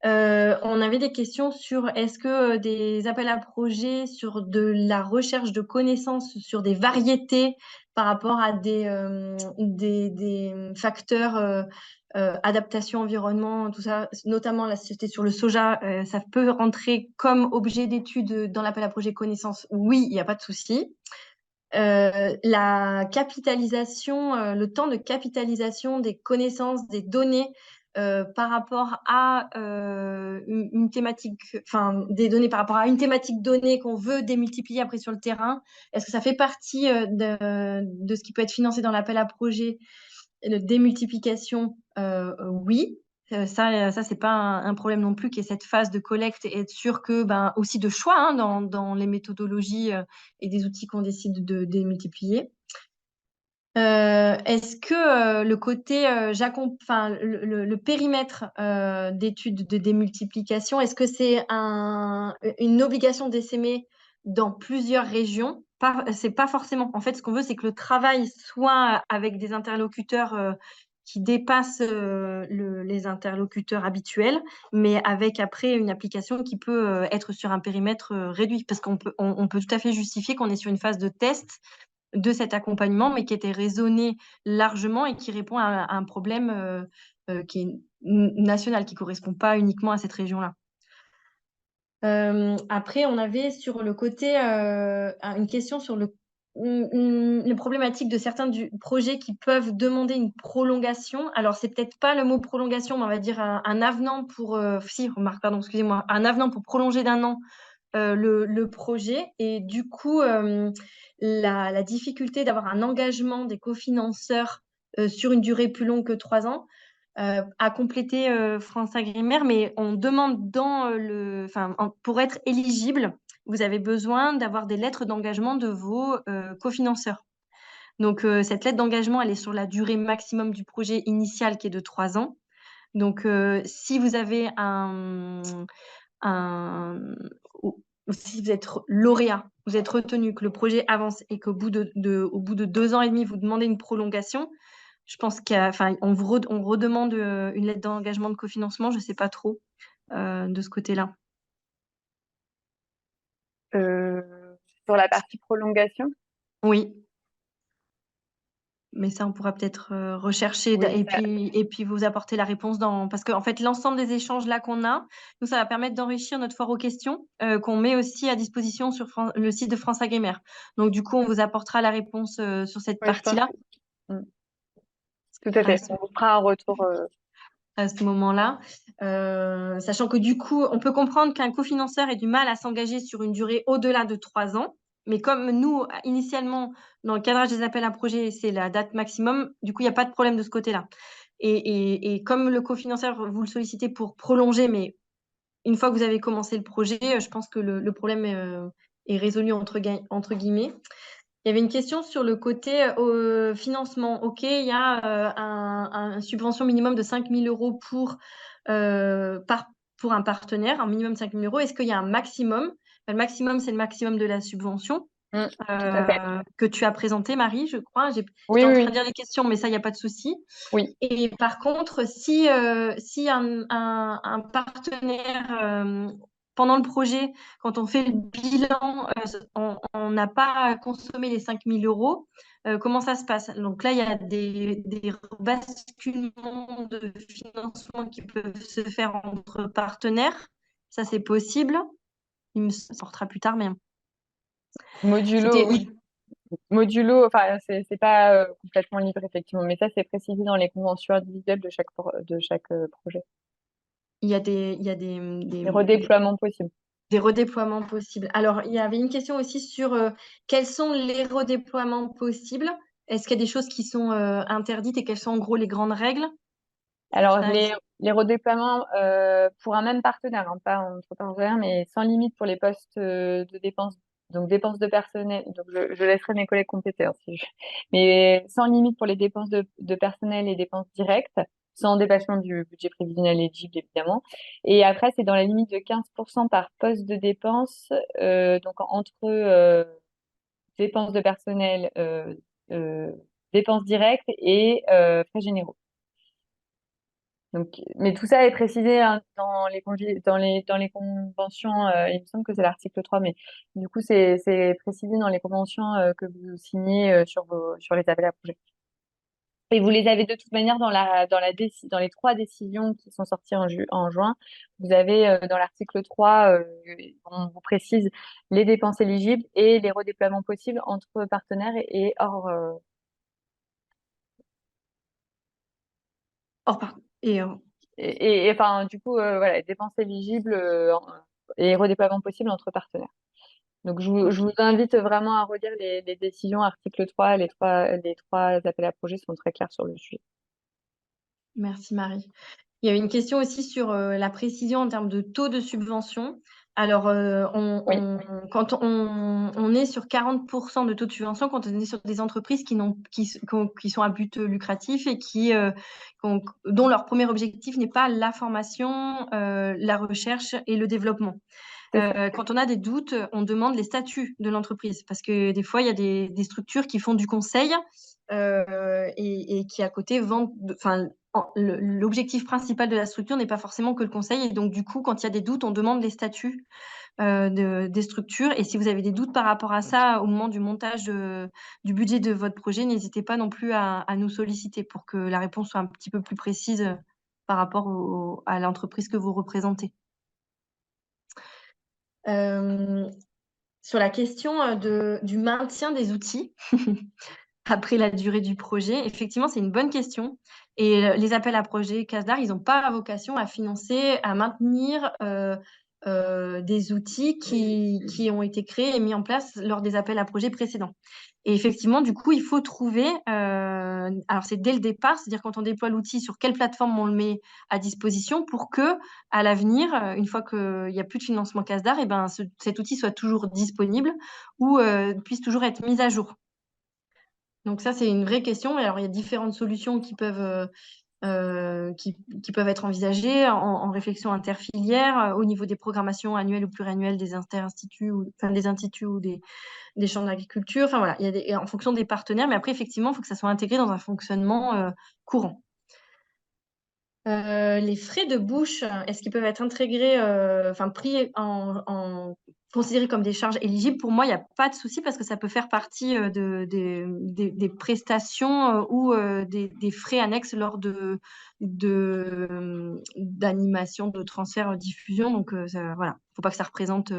On avait des questions sur est-ce que des appels à projets sur de la recherche de connaissances sur des variétés par rapport à des facteurs adaptation, environnement, tout ça, notamment là, c'était sur le soja, ça peut rentrer comme objet d'étude dans l'appel à projet connaissances. Oui, il n'y a pas de souci. La capitalisation, le temps de capitalisation des connaissances, des données par rapport à une thématique, enfin des données par rapport à une thématique donnée qu'on veut démultiplier après sur le terrain, est-ce que ça fait partie de ce qui peut être financé dans l'appel à projet de démultiplication? Oui. Ça c'est pas un problème non plus, qui est cette phase de collecte et être sûr que, aussi de choix hein, dans les méthodologies et des outils qu'on décide de démultiplier. Est-ce que le côté, le périmètre d'études de démultiplication, est-ce que c'est une obligation d'essaimer dans plusieurs régions? C'est pas forcément. En fait, ce qu'on veut, c'est que le travail soit avec des interlocuteurs qui dépassent les interlocuteurs habituels, mais avec après une application qui peut être sur un périmètre réduit, parce on peut tout à fait justifier qu'on est sur une phase de test de cet accompagnement, mais qui était raisonné largement et qui répond à un problème qui est national, qui ne correspond pas uniquement à cette région-là. Après, on avait sur le côté une question sur les problématiques de certains projets qui peuvent demander une prolongation. Alors, c'est peut-être pas le mot prolongation, mais on va dire un avenant pour... excusez-moi, un avenant pour prolonger d'1 an le projet. Et du coup, la difficulté d'avoir un engagement des cofinanceurs sur une durée plus longue que 3 ans a complété France Agrimer, mais on demande pour être éligible, vous avez besoin d'avoir des lettres d'engagement de vos cofinanceurs. Donc, cette lettre d'engagement, elle est sur la durée maximum du projet initial qui est de 3 ans. Donc, si vous avez si vous êtes lauréat, vous êtes retenu, que le projet avance et qu'au bout de 2 ans et demi, vous demandez une prolongation, je pense on redemande une lettre d'engagement de cofinancement, je ne sais pas trop de ce côté-là. Sur la partie prolongation? Oui. Mais ça, on pourra peut-être rechercher et puis vous apporter la réponse parce qu'en fait, l'ensemble des échanges là qu'on a, nous, ça va permettre d'enrichir notre foire aux questions qu'on met aussi à disposition sur le site de France Agrimer. Donc, du coup, on vous apportera la réponse sur cette partie-là. Tout à fait. On vous fera un retour. À ce moment-là, sachant que du coup, on peut comprendre qu'un cofinanceur ait du mal à s'engager sur une durée au-delà de 3 ans. Mais comme nous, initialement, dans le cadrage des appels à projets, c'est la date maximum, du coup, il n'y a pas de problème de ce côté-là. Et comme le cofinanceur, vous le sollicitez pour prolonger, mais une fois que vous avez commencé le projet, je pense que le problème est résolu entre guillemets. Il y avait une question sur le côté financement. OK, il y a une subvention minimum de 5 000 € pour un partenaire, un minimum de 5 000 €. Est-ce qu'il y a un maximum? Le maximum, c'est le maximum de la subvention Tout à fait. que tu as présenté, Marie, je crois. Oui, J'étais en train oui, de lire les questions, mais ça, il n'y a pas de souci. oui. Et par contre, si un partenaire, pendant le projet, quand on fait le bilan, on n'a pas consommé les 5 000 €, comment ça se passe? Donc là, il y a des basculements de financement qui peuvent se faire entre partenaires. Ça, c'est possible. Il me sortira plus tard, mais c'était Modulo, oui. oui. Modulo, enfin, c'est pas complètement libre, effectivement, mais ça, c'est précisé dans les conventions individuelles de chaque projet. Il y a des Les redéploiements possibles. des redéploiements possibles. Alors, il y avait une question aussi sur quels sont les redéploiements possibles. Est-ce qu'il y a des choses qui sont interdites et quelles sont en gros les grandes règles? Alors, Ça, les redéploiements pour un même partenaire, hein, pas entre partenaires, mais sans limite pour les postes de dépenses, donc dépenses de personnel. Donc, je laisserai mes collègues compléter, hein, mais sans limite pour les dépenses de personnel et dépenses directes, sans dépassement du budget prévisionnel éligible, évidemment. Et après, c'est dans la limite de 15% par poste de dépenses, donc entre dépenses de personnel, euh, dépenses directes et frais généraux. Donc, mais tout ça est précisé hein, dans les conventions. Il me semble que c'est l'article 3, mais du coup, c'est précisé dans les conventions que vous signez sur les appels à projets. Et vous les avez de toute manière dans les trois décisions qui sont sorties en juin. Vous avez dans l'article 3, on vous précise les dépenses éligibles et les redéploiements possibles entre partenaires et hors. et, Enfin, du coup, voilà, dépenses éligibles et redéploiements possibles entre partenaires. Donc, je vous invite vraiment à relire les décisions, article 3, les trois appels à projets sont très clairs sur le sujet. merci Marie. Il y avait une question aussi sur la précision en termes de taux de subvention. Alors, Oui, quand on est sur 40% de taux de subvention, quand on est sur des entreprises qui sont à but lucratif et dont leur premier objectif n'est pas la formation, la recherche et le développement. c'est ça. Quand on a des doutes, on demande les statuts de l'entreprise parce que des fois, il y a des structures qui font du conseil et qui à côté vendent. Enfin, l'objectif principal de la structure n'est pas forcément que le conseil. Et donc, du coup, quand il y a des doutes, on demande les statuts des structures. Et si vous avez des doutes par rapport à ça au moment du montage du budget de votre projet, n'hésitez pas non plus à nous solliciter pour que la réponse soit un petit peu plus précise par rapport à l'entreprise que vous représentez. Sur la question du maintien des outils après la durée du projet, effectivement, c'est une bonne question. Et les appels à projets CASDAR, ils n'ont pas vocation à financer, à maintenir des outils qui ont été créés et mis en place lors des appels à projets précédents. Et effectivement, du coup, il faut trouver, alors c'est dès le départ, c'est-à-dire quand on déploie l'outil, sur quelle plateforme on le met à disposition pour que, à l'avenir, une fois qu'il n'y a plus de financement CASDAR, et ben, cet outil soit toujours disponible ou puisse toujours être mis à jour. Donc ça, c'est une vraie question. Alors, il y a différentes solutions qui peuvent être envisagées en réflexion interfilière au niveau des programmations annuelles ou pluriannuelles des instituts ou des chambres d'agriculture. Enfin voilà, il y a en fonction des partenaires, mais après, effectivement, il faut que ça soit intégré dans un fonctionnement courant. Les frais de bouche, est-ce qu'ils peuvent être intégrés, pris considérés comme des charges éligibles? Pour moi, il n'y a pas de souci parce que ça peut faire partie des prestations ou des frais annexes lors d'animation, de transfert, diffusion. Donc, voilà, il ne faut pas que ça représente.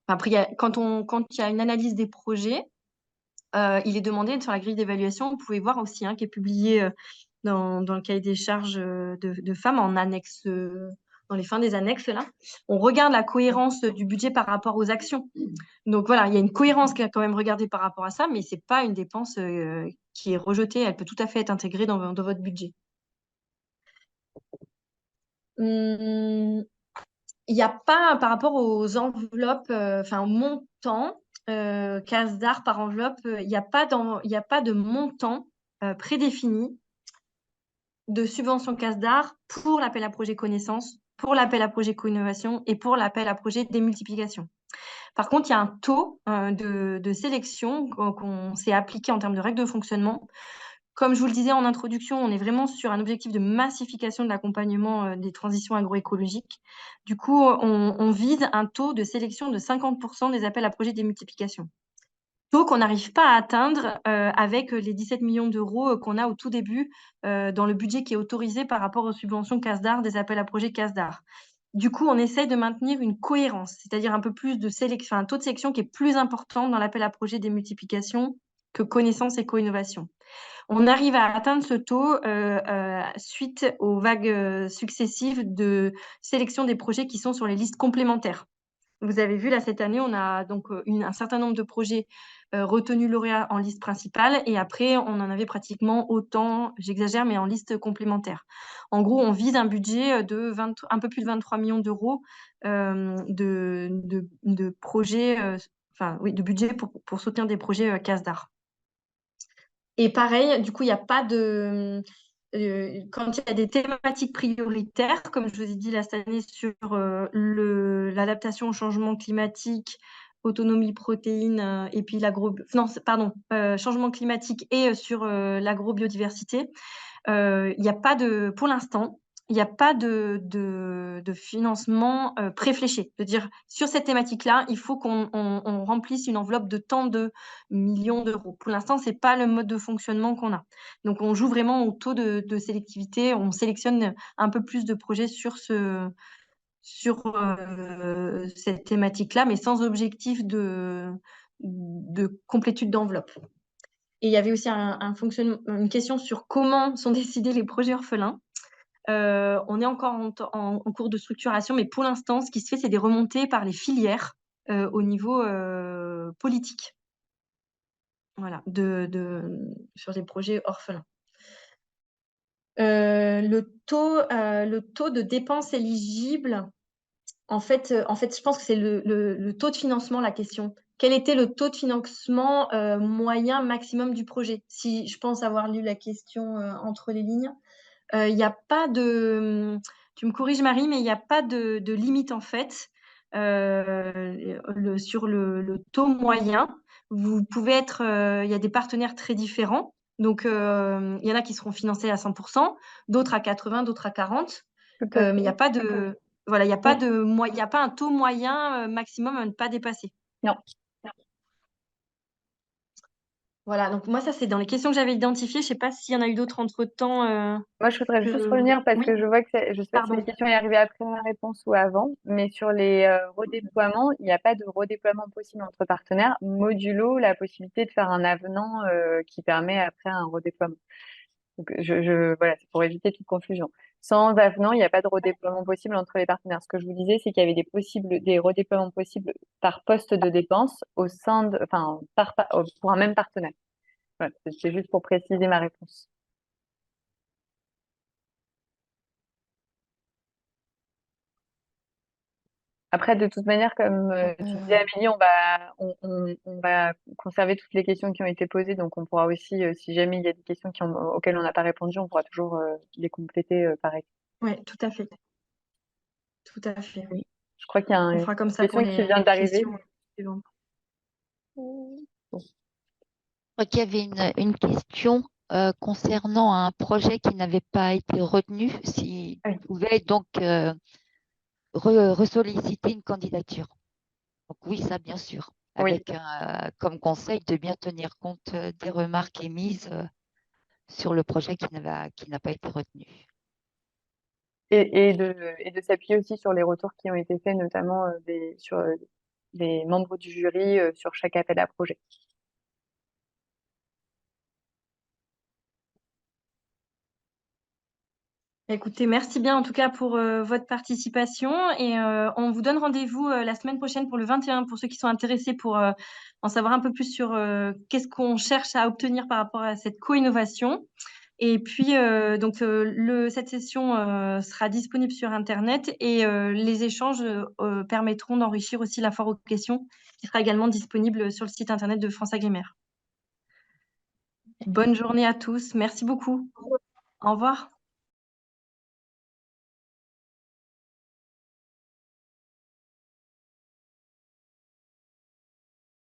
Après, quand il y a une analyse des projets, il est demandé sur la grille d'évaluation, vous pouvez voir aussi, qui est publié dans le cahier des charges de femmes en annexe, dans les fins des annexes là. On regarde la cohérence du budget par rapport aux actions. Donc voilà, il y a une cohérence qui est quand même regardée par rapport à ça, mais c'est pas une dépense qui est rejetée. Elle peut tout à fait être intégrée dans votre budget. il n'y a pas, par rapport aux enveloppes, enfin au montant, cases d'art par enveloppe, il n'y a pas il y a pas de montant prédéfini de subvention cases d'art pour l'appel à projet connaissance, pour l'appel à projet co-innovation et pour l'appel à projet démultiplication. Par contre, il y a un taux de sélection qu'on s'est appliqué en termes de règles de fonctionnement. Comme je vous le disais en introduction, on est vraiment sur un objectif de massification de l'accompagnement des transitions agroécologiques. Du coup, on vise un taux de sélection de 50% des appels à projets de démultiplication. Taux qu'on n'arrive pas à atteindre avec les 17 millions d'euros qu'on a au tout début dans le budget qui est autorisé par rapport aux subventions CASDAR, des appels à projets CASDAR. Du coup, on essaye de maintenir une cohérence, c'est-à-dire un peu plus de sélection, un taux de sélection qui est plus important dans l'appel à projet démultiplication que connaissance et co-innovation. On arrive à atteindre ce taux suite aux vagues successives de sélection des projets qui sont sur les listes complémentaires. Vous avez vu, là, cette année, on a donc un certain nombre de projets retenus lauréats en liste principale et après, on en avait pratiquement autant, j'exagère, mais en liste complémentaire. En gros, on vise un budget de un peu plus de 23 millions d'euros de projets, enfin, oui, de budget pour soutenir des projets CASDAR. Et pareil, du coup, il n'y a pas de. Quand il y a des thématiques prioritaires, comme je vous ai dit là, cette année sur l'adaptation au changement climatique, autonomie protéines, et puis changement climatique et sur l'agrobiodiversité, il n'y a pas de, pour l'instant, il n'y a pas de financement préfléché. De dire, sur cette thématique-là, il faut qu'on remplisse une enveloppe de tant de millions d'euros. Pour l'instant, ce n'est pas le mode de fonctionnement qu'on a. Donc, on joue vraiment au taux de sélectivité. On sélectionne un peu plus de projets sur cette thématique-là, mais sans objectif de complétude d'enveloppe. Et il y avait aussi une question sur comment sont décidés les projets orphelins. On est encore en cours de structuration, mais pour l'instant, ce qui se fait, c'est des remontées par les filières au niveau politique. Voilà, sur les projets orphelins. Le taux de dépenses éligibles, en fait, je pense que c'est le taux de financement, la question. Quel était le taux de financement moyen maximum du projet? Si je pense avoir lu la question entre les lignes. Il n'y a pas de. Tu me corriges, Marie, mais il n'y a pas de limite, en fait. Sur le taux moyen, vous pouvez être. Il y a des partenaires très différents. Donc, il y en a qui seront financés à 100%, d'autres à 80%, d'autres à 40%. Tout à Mais il n'y a fait. pas de. Voilà, il n'y a pas Oui. il y a pas un taux moyen maximum à ne pas dépasser. Non. Voilà, donc moi, ça, c'est dans les questions que j'avais identifiées. Je ne sais pas s'il y en a eu d'autres entre-temps. Moi, je voudrais juste Que... revenir parce Oui, que je vois que je sais pas si la pardon. question est arrivée après ma réponse ou avant, mais sur les redéploiements, il n'y a pas de redéploiement possible entre partenaires, modulo la possibilité de faire un avenant qui permet après un redéploiement. Donc, voilà, c'est pour éviter toute confusion. Sans avenant, il n'y a pas de redéploiement possible entre les partenaires. Ce que je vous disais, c'est qu'il y avait des redéploiements possibles par poste de dépense au sein de, enfin, pour un même partenaire. Voilà, c'est juste pour préciser ma réponse. Après, de toute manière, comme tu disais, Amélie, on va conserver toutes les questions qui ont été posées. Donc, on pourra aussi, si jamais il y a des questions auxquelles on n'a pas répondu, on pourra toujours les compléter pareil. Oui, tout à fait. Tout à fait. Oui. Je crois qu'il y a On une fera comme ça pour question qui les vient d'arriver. questions suivantes. Bon. Je crois qu'il y avait une question concernant un projet qui n'avait pas été retenu, s'il Oui. pouvait donc ressolliciter une candidature. Donc oui, ça bien sûr, Oui. avec comme conseil de bien tenir compte des remarques émises sur le projet qui n'a pas été retenu. Et de s'appuyer aussi sur les retours qui ont été faits, notamment sur des membres du jury sur chaque appel à projet. Écoutez, merci bien en tout cas pour votre participation et on vous donne rendez-vous la semaine prochaine pour le 21 pour ceux qui sont intéressés pour en savoir un peu plus sur qu'est-ce qu'on cherche à obtenir par rapport à cette co-innovation. Et puis, cette session sera disponible sur Internet et les échanges permettront d'enrichir aussi la foire aux questions qui sera également disponible sur le site Internet de France Agrimaire. Bonne journée à tous. Merci beaucoup. Au revoir.